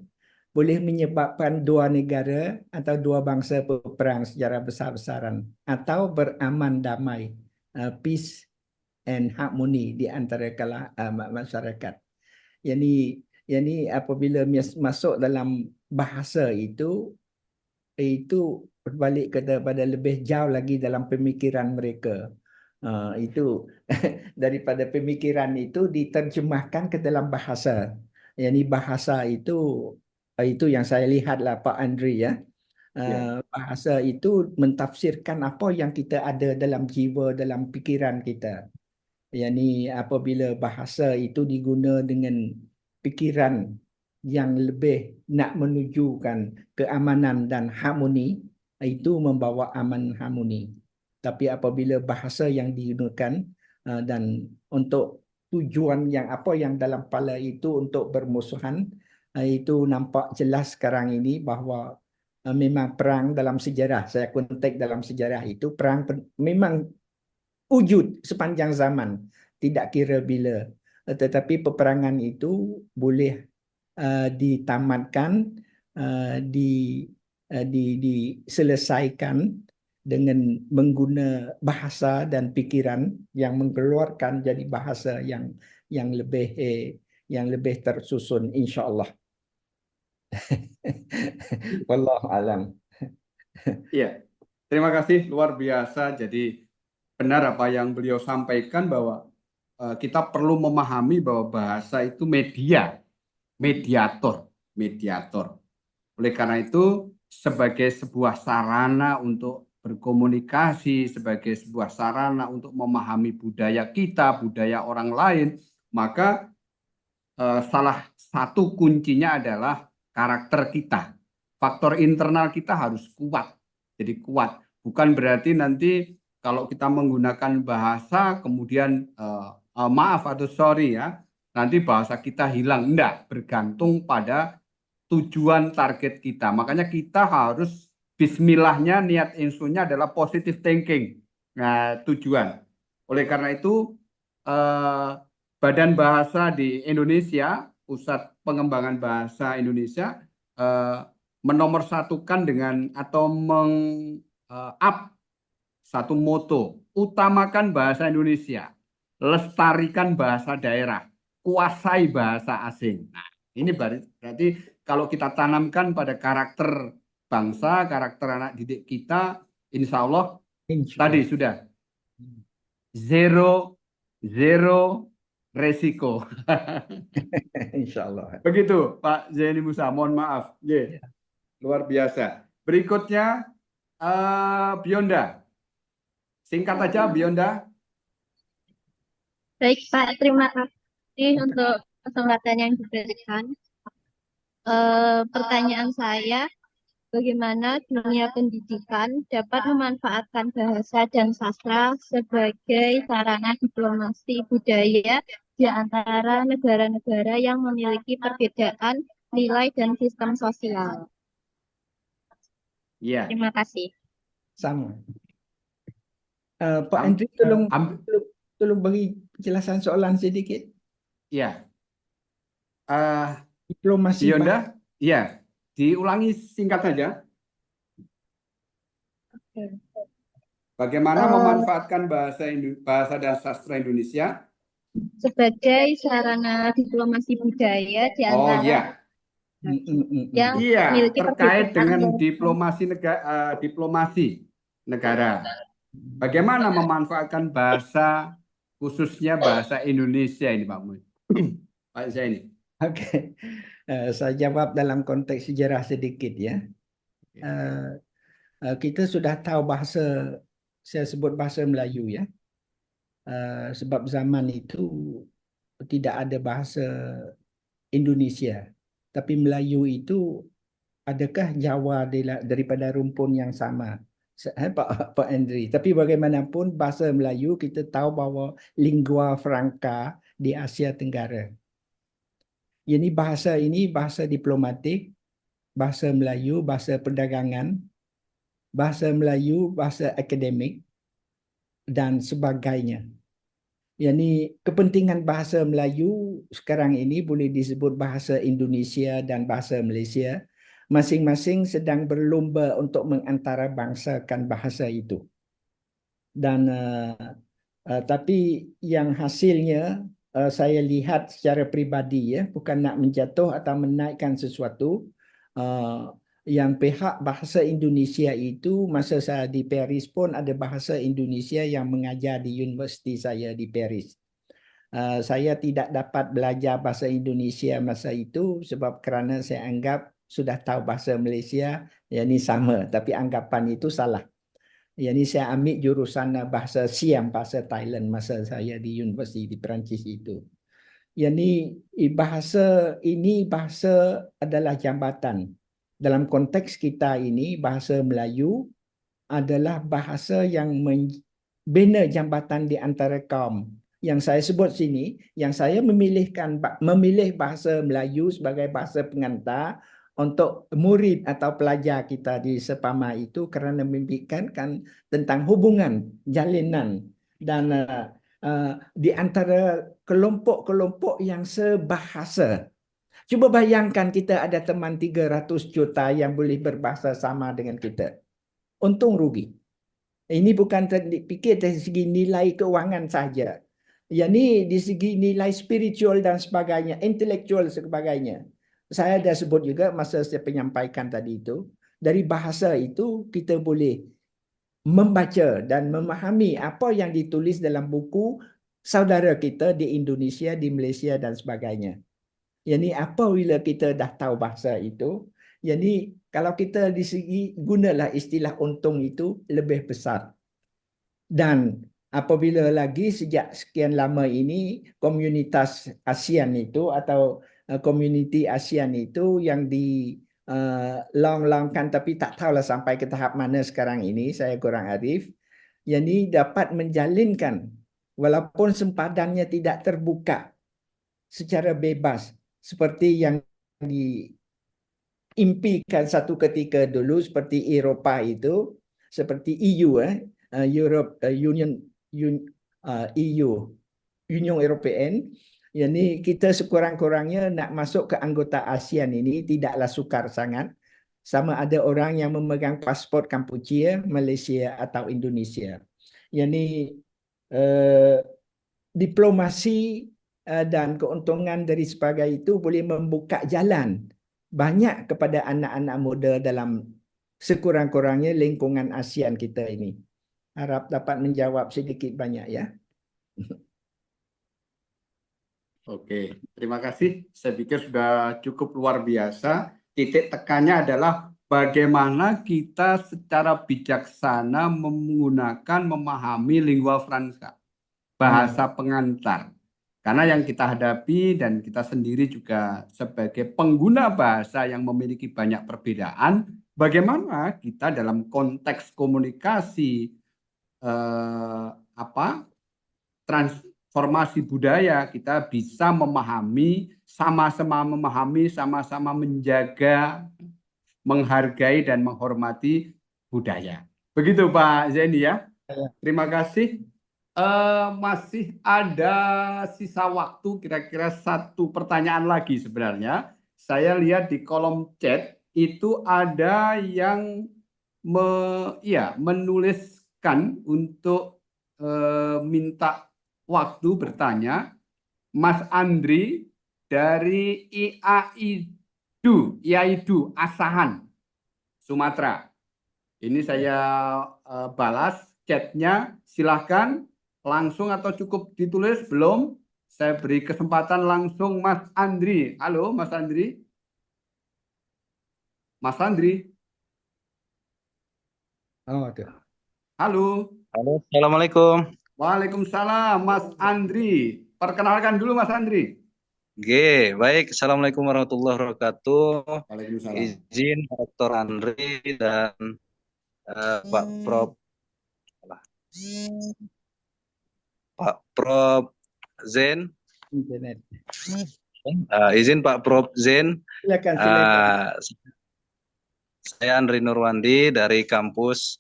boleh menyebabkan dua negara atau dua bangsa berperang secara besar-besaran atau beraman damai, peace and harmony di antara masyarakat. Yang ni apabila masuk dalam bahasa itu berbalik kepada lebih jauh lagi dalam pemikiran mereka. Itu daripada pemikiran itu diterjemahkan ke dalam bahasa. Yang ni bahasa itu yang saya lihatlah Pak Andri ya. ya, Bahasa itu mentafsirkan apa yang kita ada dalam jiwa, dalam pikiran kita. Yang ni apabila bahasa itu diguna dengan pikiran yang lebih nak menunjukkan keamanan dan harmoni, itu membawa aman harmoni. Tapi apabila bahasa yang digunakan dan untuk tujuan yang apa yang dalam kepala itu untuk bermusuhan, itu nampak jelas sekarang ini bahawa memang perang dalam sejarah, saya konteks dalam sejarah itu perang memang wujud sepanjang zaman, tidak kira bila. Tetapi peperangan itu boleh ditamatkan, diselesaikan dengan mengguna bahasa dan pikiran yang mengeluarkan jadi bahasa yang lebih tersusun, insya-Allah. Wallahu alam. iya. Terima kasih, luar biasa. Jadi benar apa yang beliau sampaikan bahwa kita perlu memahami bahwa bahasa itu mediator. Oleh karena itu, sebagai sebuah sarana untuk berkomunikasi, sebagai sebuah sarana untuk memahami budaya kita, budaya orang lain, maka salah satu kuncinya adalah karakter kita. Faktor internal kita harus kuat. Jadi kuat. Bukan berarti nanti kalau kita menggunakan bahasa kemudian maaf atau sorry ya, nanti bahasa kita hilang. Enggak, bergantung pada tujuan target kita. Makanya kita harus bismillahnya, niat insunya adalah positive thinking. Nah, tujuan. Oleh karena itu Badan Bahasa di Indonesia, Pusat Pengembangan Bahasa Indonesia menomorsatukan dengan atau up satu moto, utamakan bahasa Indonesia, lestarikan bahasa daerah, kuasai bahasa asing. Nah, ini berarti kalau kita tanamkan pada karakter bangsa, karakter anak didik kita, insya Allah tadi sudah zero resiko. Insya-Allah. Begitu Pak Zaini Musa, mohon maaf. Luar biasa. Berikutnya Bionda. Singkat aja Bionda. Baik Pak, terima kasih untuk kesempatan yang diberikan. Pertanyaan saya, bagaimana dunia pendidikan dapat memanfaatkan bahasa dan sastra sebagai sarana diplomasi budaya di antara negara-negara yang memiliki perbedaan nilai dan sistem sosial? Iya. Terima kasih. Sama. Pak Andri, tolong bagi penjelasan soalan sedikit. Iya. Diplomasi Bionda, iya. Diulangi singkat saja. Bagaimana memanfaatkan bahasa dan sastra Indonesia sebagai sarana diplomasi budaya di antara yang iya, memiliki terkait dengan perbedaan diplomasi negara. Bagaimana memanfaatkan bahasa khususnya bahasa Indonesia ini Pak Muin. Pak Zaini. Oke, saya jawab dalam konteks sejarah sedikit ya. Kita sudah tahu bahasa, saya sebut bahasa Melayu ya. Sebab zaman itu tidak ada bahasa Indonesia. Tapi Melayu itu, adakah Jawa daripada rumpun yang sama? Pak Andri. Tapi bagaimanapun bahasa Melayu kita tahu bahawa lingua franca di Asia Tenggara. Ini bahasa diplomatik, bahasa Melayu, bahasa perdagangan, bahasa Melayu, bahasa akademik dan sebagainya. Yani kepentingan bahasa Melayu sekarang ini boleh disebut bahasa Indonesia dan bahasa Malaysia. Masing-masing sedang berlomba untuk mengantarabangsakan bahasa itu. Dan tapi yang hasilnya saya lihat secara pribadi ya, bukan nak menjatuh atau menaikkan sesuatu. Yang pihak bahasa Indonesia itu masa saya di Paris pun ada bahasa Indonesia yang mengajar di universiti saya di Paris. Saya tidak dapat belajar bahasa Indonesia masa itu sebab kerana saya anggap sudah tahu bahasa Malaysia, yakni sama, tapi anggapan itu salah. Yani saya ambil jurusan bahasa Siam, bahasa Thailand masa saya di universiti di Perancis itu. Yani bahasa adalah jambatan. Dalam konteks kita ini, bahasa Melayu adalah bahasa yang membina jambatan di antara kaum. Yang saya sebut sini, yang saya memilih bahasa Melayu sebagai bahasa pengantar untuk murid atau pelajar kita di Sepama itu kerana memikirkan tentang hubungan, jalinan dan di antara kelompok-kelompok yang sebahasa. Cuba bayangkan kita ada teman 300 juta yang boleh berbahasa sama dengan kita. Untung rugi. Ini bukan dipikir dari segi nilai keuangan saja. Yang di segi nilai spiritual dan sebagainya, intelektual dan sebagainya. Saya dah sebut juga masa saya penyampaikan tadi itu, dari bahasa itu kita boleh membaca dan memahami apa yang ditulis dalam buku saudara kita di Indonesia, di Malaysia dan sebagainya. Yani apabila kita dah tahu bahasa itu, yani kalau kita di segi gunalah istilah untung itu lebih besar. Dan apabila lagi sejak sekian lama ini komunitas ASEAN itu atau komuniti ASEAN itu yang di long-longkan tapi tak tahulah sampai ke tahap mana sekarang ini, saya kurang arif, yani dapat menjalinkan walaupun sempadannya tidak terbuka secara bebas seperti yang diimpikan satu ketika dulu seperti Eropah itu, seperti EU Union European. Yani kita sekurang-kurangnya nak masuk ke anggota ASEAN ini tidaklah sukar sangat. Sama ada orang yang memegang pasport Kampuchia, Malaysia atau Indonesia. Yani diplomasi dan keuntungan dari sebagainya itu boleh membuka jalan banyak kepada anak-anak muda dalam sekurang-kurangnya lingkungan ASEAN kita ini. Harap dapat menjawab sedikit banyak ya. Oke, terima kasih. Saya pikir sudah cukup luar biasa. Titik tekannya adalah bagaimana kita secara bijaksana memahami lingua franca, bahasa pengantar. Karena yang kita hadapi dan kita sendiri juga sebagai pengguna bahasa yang memiliki banyak perbedaan, bagaimana kita dalam konteks komunikasi transformasi budaya kita bisa memahami, sama-sama menjaga, menghargai dan menghormati budaya. Begitu Pak Zaini ya. Terima kasih. Masih ada sisa waktu kira-kira satu pertanyaan lagi sebenarnya. Saya lihat di kolom chat itu ada yang menuliskan untuk minta waktu bertanya. Mas Andri dari IAIDU Asahan Sumatera. Ini saya balas chatnya, silahkan langsung atau cukup ditulis? Belum? Saya beri kesempatan langsung Mas Andri. Halo Mas Andri. Mas Andri. Oh, tuh. Halo. Halo, Assalamualaikum. Waalaikumsalam Mas Andri. Perkenalkan dulu Mas Andri. G, baik. Assalamualaikum warahmatullahi wabarakatuh. Waalaikumsalam. Izin Dr. Andri dan Pak Prof. Pak Prof. Zen. Internet. Izin Pak Prof. Zen. Silakan, silakan. Saya Andri Nurwandi dari kampus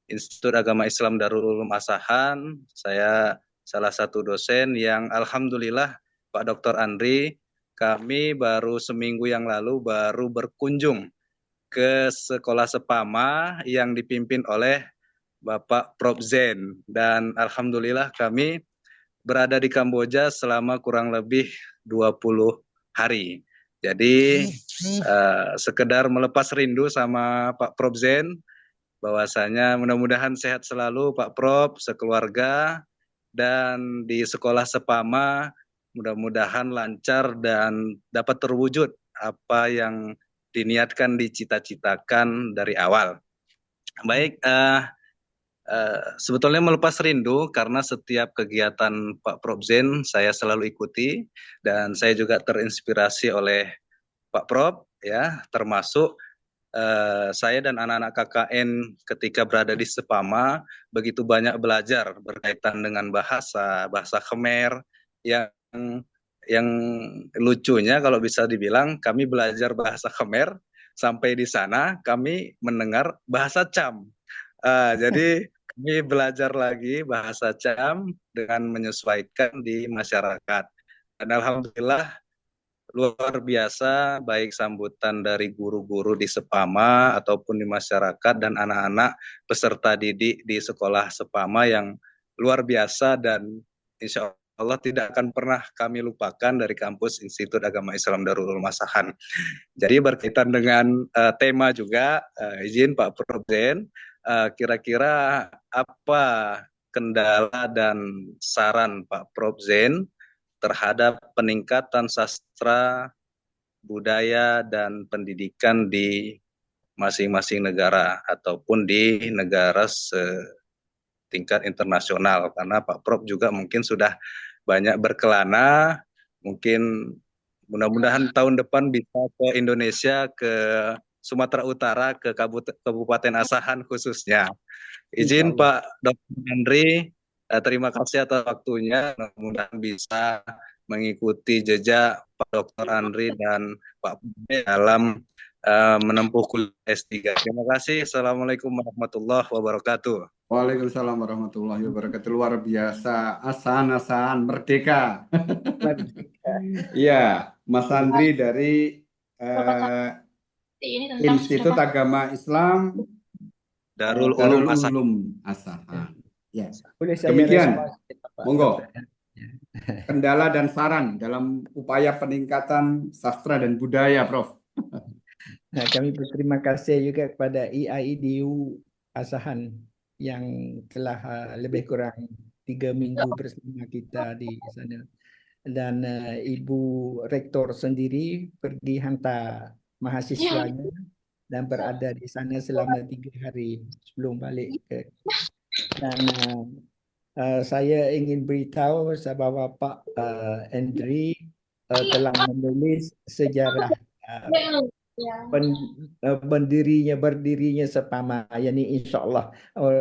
Institut Agama Islam Darul Ulum Asahan. Saya salah satu dosen yang alhamdulillah Pak Dr. Andri, kami baru seminggu yang lalu baru berkunjung ke sekolah Sepama yang dipimpin oleh Bapak Prof. Zen. Dan alhamdulillah kami berada di Kamboja selama kurang lebih 20 hari. Jadi sekedar melepas rindu sama Pak Prof. Zen, bahwasanya mudah-mudahan sehat selalu Pak Prof, sekeluarga, dan di sekolah Sepama mudah-mudahan lancar dan dapat terwujud apa yang diniatkan dicita-citakan dari awal. Baik, sebetulnya melepas rindu karena setiap kegiatan Pak Prof. Zen saya selalu ikuti dan saya juga terinspirasi oleh Pak Prof, ya, termasuk saya dan anak-anak KKN ketika berada di Sepama begitu banyak belajar berkaitan dengan bahasa Khmer yang lucunya kalau bisa dibilang kami belajar bahasa Khmer sampai di sana kami mendengar bahasa Cham. Jadi kami belajar lagi bahasa Cham dengan menyesuaikan di masyarakat. Dan alhamdulillah luar biasa baik sambutan dari guru-guru di Sepama ataupun di masyarakat dan anak-anak peserta didik di sekolah Sepama yang luar biasa dan insya Allah tidak akan pernah kami lupakan dari kampus Institut Agama Islam Darul Ulum Asahan. Jadi berkaitan dengan tema juga, izin Pak Prof. Zen, kira-kira apa kendala dan saran Pak Prof. Zen terhadap peningkatan sastra, budaya, dan pendidikan di masing-masing negara ataupun di negara setingkat internasional. Karena Pak Prof juga mungkin sudah banyak berkelana, mungkin mudah-mudahan tahun depan bisa ke Indonesia, ke Sumatera Utara, ke Kabupaten Asahan khususnya. Izin Pak Dr. Andri, terima kasih atas waktunya. Mudah-mudahan bisa mengikuti jejak Pak Dr. Andri dan Pak Budi dalam menempuh kuliah S3. Terima kasih. Assalamualaikum warahmatullahi wabarakatuh. Waalaikumsalam warahmatullahi wabarakatuh. Luar biasa. Asahan merdeka. Iya, Mas Andri dari Institut Agama Islam Darul Ulum Asahan. Asahan. Ya. Boleh saya Demikian. respon, Pak Monggo. Dr. Kendala dan saran dalam upaya peningkatan sastra dan budaya, Prof. Nah, kami berterima kasih juga kepada IAIDU Asahan yang telah lebih kurang 3 minggu bersama kita di sana. Dan Ibu Rektor sendiri pergi hantar mahasiswanya dan berada di sana selama 3 hari sebelum balik ke. Dan saya ingin beritahu bahwa Pak Andri telah menulis sejarah berdirinya Sepama, yakni insyaAllah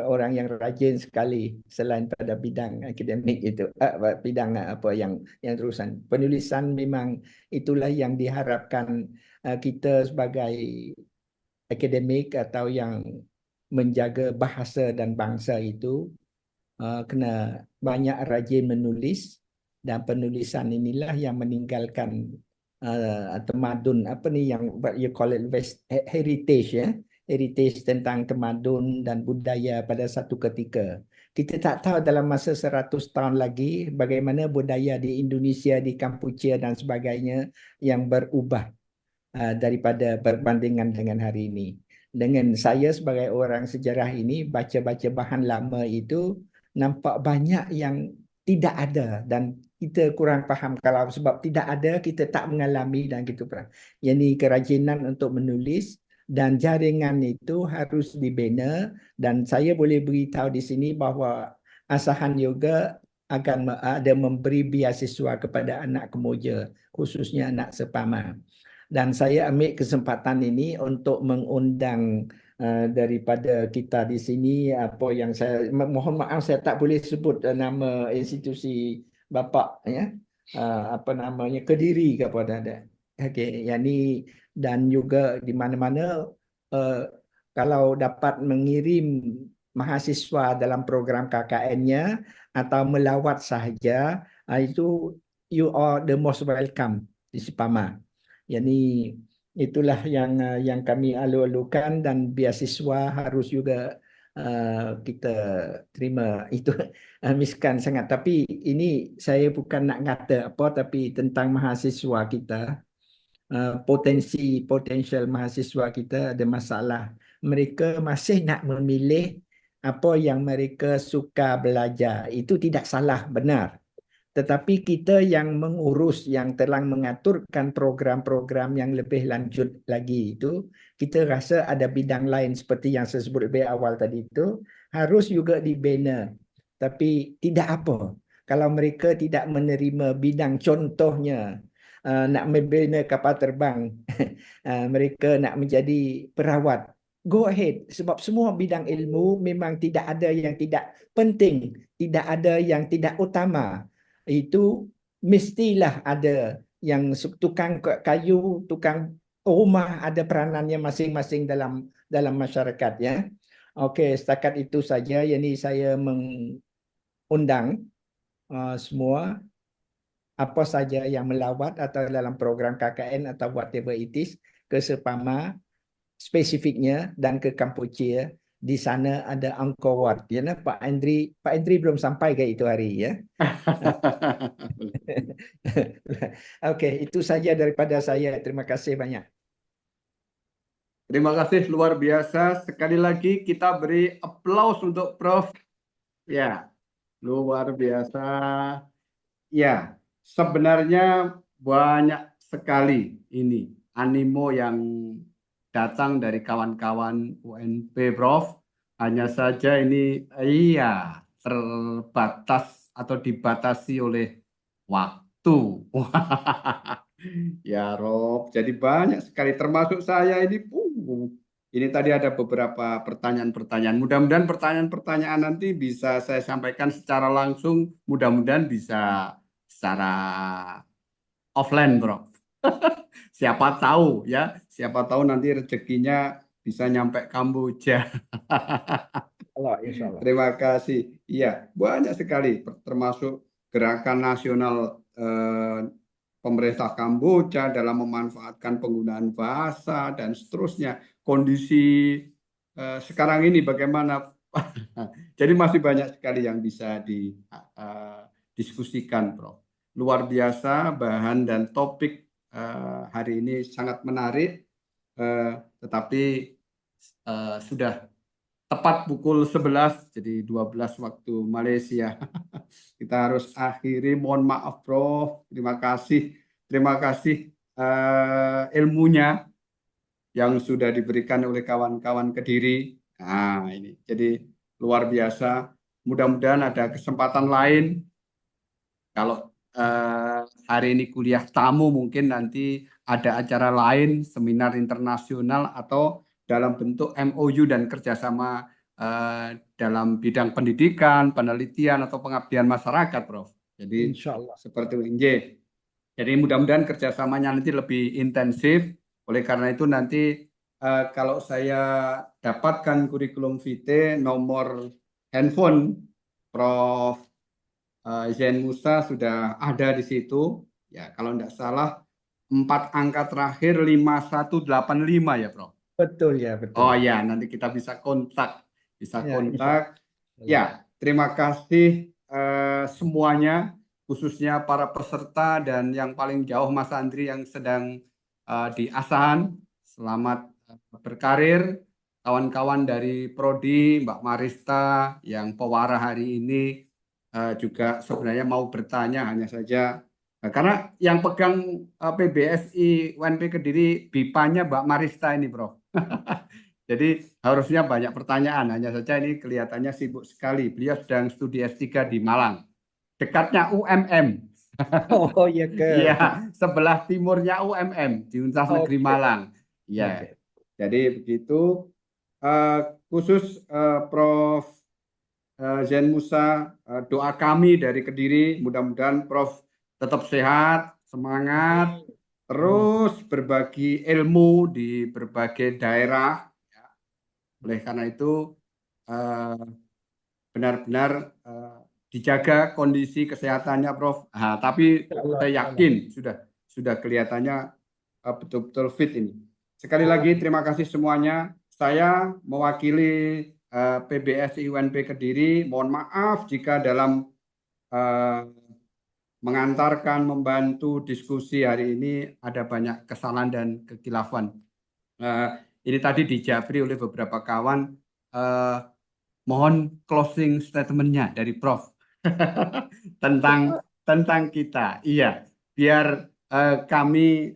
orang yang rajin sekali selain pada bidang akademik itu, bidang apa yang terusan penulisan. Memang itulah yang diharapkan kita sebagai akademik atau yang menjaga bahasa dan bangsa itu kena banyak rajin menulis, dan penulisan inilah yang meninggalkan temadun apa ni yang you call it heritage, ya, heritage tentang temadun dan budaya pada satu ketika. Kita tak tahu dalam masa 100 tahun lagi bagaimana budaya di Indonesia, di Kampuchea dan sebagainya yang berubah daripada berbandingan dengan hari ini. Dengan saya sebagai orang sejarah ini baca-baca bahan lama itu, nampak banyak yang tidak ada dan kita kurang faham kalau sebab tidak ada kita tak mengalami dan gitu Pak. Yang kerajinan untuk menulis dan jaringan itu harus dibina dan saya boleh beritahu di sini bahawa Asahan juga akan ada memberi beasiswa kepada anak kemoja khususnya anak sepama. Dan saya ambil kesempatan ini untuk mengundang daripada kita di sini apa yang saya mohon maaf saya tak boleh sebut nama institusi bapa ya apa namanya Kediri kepada ada. Okey, yang ni dan juga di mana-mana kalau dapat mengirim mahasiswa dalam program KKN-nya atau melawat sahaja itu you are the most welcome di Sipama. Yani itulah yang kami alu-alukan dan beasiswa harus juga kita terima itu miskan sangat tapi ini saya bukan nak kata apa tapi tentang mahasiswa kita potensial mahasiswa kita ada masalah mereka masih nak memilih apa yang mereka suka belajar itu tidak salah benar tetapi kita yang mengurus, yang telah mengaturkan program-program yang lebih lanjut lagi itu, kita rasa ada bidang lain seperti yang saya sebut lebih awal tadi itu, harus juga dibina. Tapi tidak apa. Kalau mereka tidak menerima bidang contohnya, nak membina kapal terbang, mereka nak menjadi perawat, go ahead. Sebab semua bidang ilmu memang tidak ada yang tidak penting, tidak ada yang tidak utama. Itu mestilah ada yang tukang kayu, tukang rumah ada peranannya masing-masing dalam masyarakat ya. Okey, setakat itu saja. Yang saya mengundang semua apa saja yang melawat atau dalam program KKN atau whatever it is ke Sepama spesifiknya dan ke Kampuchea. Di sana ada Angkor Wat. Ya, Pak Andri belum sampai ke itu hari ya. Okey, itu saja daripada saya. Terima kasih banyak. Terima kasih luar biasa. Sekali lagi kita beri aplaus untuk Prof. Ya, luar biasa. Ya, sebenarnya banyak sekali ini animo yang datang dari kawan-kawan UNP, Prof. Hanya saja ini iya terbatas atau dibatasi oleh waktu. Ya, Rob. Jadi banyak sekali termasuk saya ini. Ini tadi ada beberapa pertanyaan-pertanyaan. Mudah-mudahan pertanyaan-pertanyaan nanti bisa saya sampaikan secara langsung. Mudah-mudahan bisa secara offline, Bro. Siapa tahu ya, siapa tahu nanti rezekinya bisa nyampe Kamboja. Insya Allah. Terima kasih. Iya, banyak sekali termasuk gerakan nasional pemerintah Kamboja dalam memanfaatkan penggunaan bahasa dan seterusnya. Kondisi sekarang ini bagaimana? Jadi masih banyak sekali yang bisa didiskusikan, Prof. Luar biasa bahan dan topik hari ini sangat menarik, tetapi sudah tepat pukul 11, jadi 12 waktu Malaysia. Kita harus akhiri, mohon maaf Prof. Terima kasih ilmunya yang sudah diberikan oleh kawan-kawan Kediri. Nah ini, jadi luar biasa. Mudah-mudahan ada kesempatan lain. Kalau hari ini kuliah tamu mungkin nanti ada acara lain, seminar internasional atau dalam bentuk MOU dan kerjasama dalam bidang pendidikan, penelitian atau pengabdian masyarakat, Prof. Jadi seperti itu. Jadi mudah-mudahan kerjasamanya nanti lebih intensif. Oleh karena itu nanti kalau saya dapatkan kurikulum vitae, nomor handphone Prof. Zain Musa sudah ada di situ. Ya, kalau tidak salah 4 angka terakhir 5185 ya, Prof. Betul ya, betul. Oh ya, nanti kita bisa kontak, Ya. Ya, terima kasih semuanya, khususnya para peserta dan yang paling jauh Mas Andri yang sedang di Asahan. Selamat berkarir. kawan-kawan dari Prodi, Mbak Marista yang pewara hari ini juga sebenarnya mau bertanya, hanya saja karena yang pegang PBSI UNP Kediri BIPA-nya Mbak Marista ini, Prof. Jadi harusnya banyak pertanyaan, hanya saja ini kelihatannya sibuk sekali. Beliau sedang studi S3 di Malang, dekatnya UMM. Oh iya ke. Iya, sebelah timurnya UMM di Universitas Negeri Oke. Malang. Iya, Oke. jadi begitu. Khusus Prof. Zain Musa, doa kami dari Kediri, mudah-mudahan Prof tetap sehat, semangat, terus berbagi ilmu di berbagai daerah. Oleh karena itu benar-benar dijaga kondisi kesehatannya, Prof. Tapi saya yakin sudah kelihatannya betul-betul fit ini. Sekali lagi terima kasih semuanya. Saya mewakili PBSI UNP Kediri. Mohon maaf jika dalam mengantarkan, membantu diskusi hari ini ada banyak kesalahan dan kekhilafan. Ini tadi dijabri oleh beberapa kawan. Mohon closing statement-nya dari Prof. tentang kita. Iya, biar kami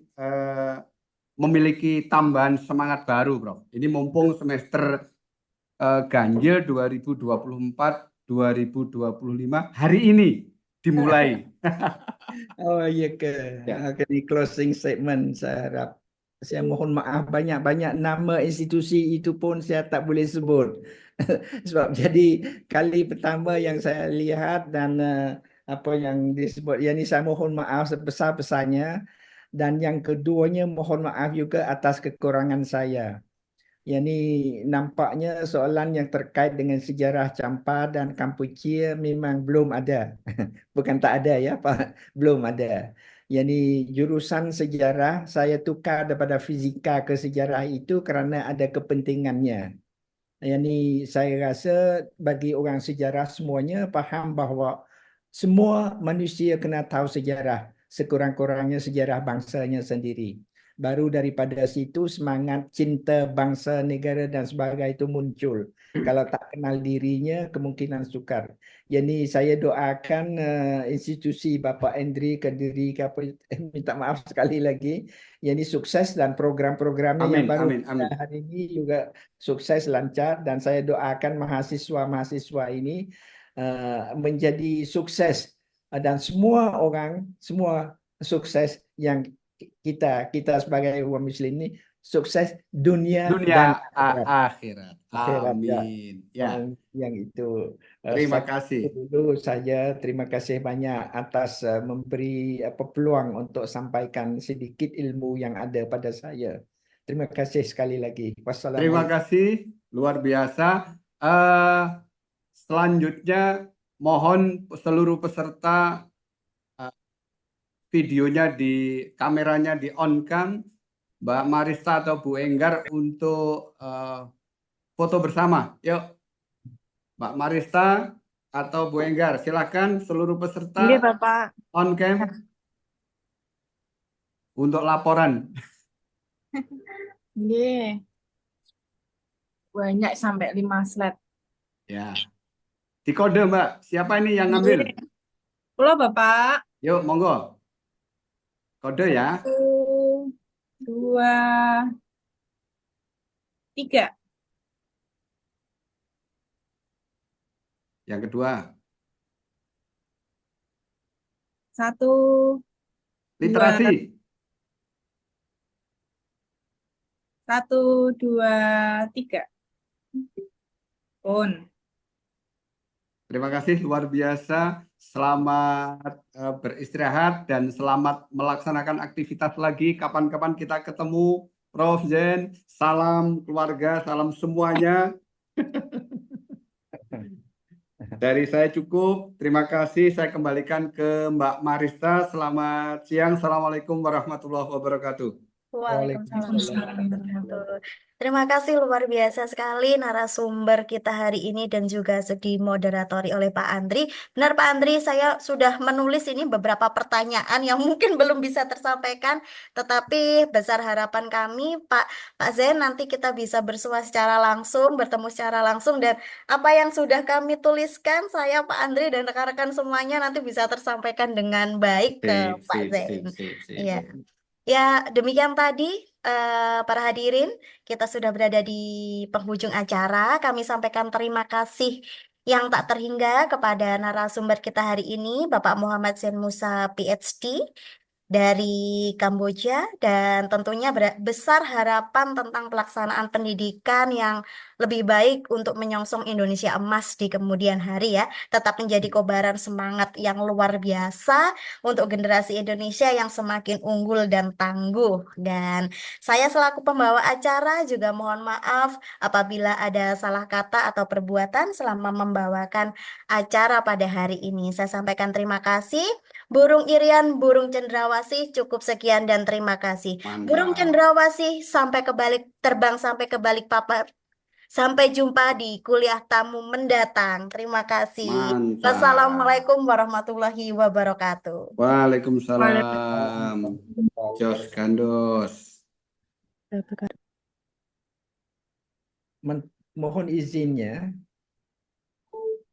memiliki tambahan semangat baru, Prof. Ini mumpung semester ganjil 2024-2025 hari ini dimulai. Oh iya ke. Ya. Oke, di closing statement saya harap. Saya mohon maaf banyak-banyak nama institusi itu pun saya tak boleh sebut. Sebab jadi kali pertama yang saya lihat dan apa yang disebut, ya ini saya mohon maaf sebesar-besarnya. Dan yang keduanya mohon maaf juga atas kekurangan saya. Ya ini nampaknya soalan yang terkait dengan sejarah Champa dan Kampuchea memang belum ada. Bukan tak ada ya Pak, belum ada. Yani jurusan sejarah saya tukar daripada fisika ke sejarah itu kerana ada kepentingannya. Yani saya rasa bagi orang sejarah semuanya faham bahawa semua manusia kena tahu sejarah, sekurang-kurangnya sejarah bangsanya sendiri. Baru daripada situ semangat cinta bangsa, negara dan sebagainya itu muncul. Kalau tak kenal dirinya kemungkinan sukar. Jadi saya doakan institusi Bapak Andri Kediri, minta maaf sekali lagi, yani sukses dan program-programnya yang baru hari ini juga sukses lancar, dan saya doakan mahasiswa-mahasiswa ini menjadi sukses dan semua orang semua sukses, yang kita sebagai umat Muslim ini sukses dunia dan akhirat. Ya. Amin. Ya. Yang itu. Terima kasih. Dulu saja terima kasih banyak atas memberi peluang untuk sampaikan sedikit ilmu yang ada pada saya. Terima kasih sekali lagi. Terima kasih, luar biasa. Selanjutnya mohon seluruh peserta videonya kameranya di on-kan, Mbak Marista atau Bu Enggar untuk foto bersama. Yuk, Mbak Marista atau Bu Enggar, silakan seluruh peserta on cam untuk laporan. Iya. Banyak sampai 5 slide. Ya. Di kode, Mbak. Siapa ini yang ngambil? Halo, Bapak. Yuk, monggo. Kode ya. 1, 2, 3. Yang kedua. 1, 2. Literasi. 1, 2, 3. On. Terima kasih, luar biasa. Selamat beristirahat dan selamat melaksanakan aktivitas lagi. Kapan-kapan kita ketemu, Prof. Zain. Salam keluarga, salam semuanya. Dari saya cukup. Terima kasih. Saya kembalikan ke Mbak Marista. Selamat siang. Assalamualaikum warahmatullahi wabarakatuh. Waalaikumsalam Waalaikumsalam. warahmatullahi wabarakatuh. Terima kasih luar biasa sekali narasumber kita hari ini dan juga dimoderatori oleh Pak Andri. Benar Pak Andri, saya sudah menulis ini beberapa pertanyaan yang mungkin belum bisa tersampaikan, tetapi besar harapan kami Pak Zain nanti kita bisa bersua secara langsung, bertemu secara langsung dan apa yang sudah kami tuliskan saya Pak Andri dan rekan-rekan semuanya nanti bisa tersampaikan dengan baik ke Sip, Pak sip, Zain. sip, sip, sip. Iya. Ya, demikian tadi para hadirin, kita sudah berada di penghujung acara. Kami sampaikan terima kasih yang tak terhingga kepada narasumber kita hari ini, Bapak Muhammad Zain Musa, PhD dari Kamboja, dan tentunya besar harapan tentang pelaksanaan pendidikan yang lebih baik untuk menyongsong Indonesia emas di kemudian hari ya. Tetap menjadi kobaran semangat yang luar biasa untuk generasi Indonesia yang semakin unggul dan tangguh. Dan saya selaku pembawa acara juga mohon maaf apabila ada salah kata atau perbuatan selama membawakan acara pada hari ini. Saya sampaikan terima kasih. Burung Irian, burung cendrawasih, cukup sekian dan terima kasih. Burung Mantap. cendrawasih terbang sampai ke balik papan. Sampai jumpa di kuliah tamu mendatang. Terima kasih. Mantap. Wassalamualaikum warahmatullahi wabarakatuh. Waalaikumsalam. Jos Gandos. Mohon izinnya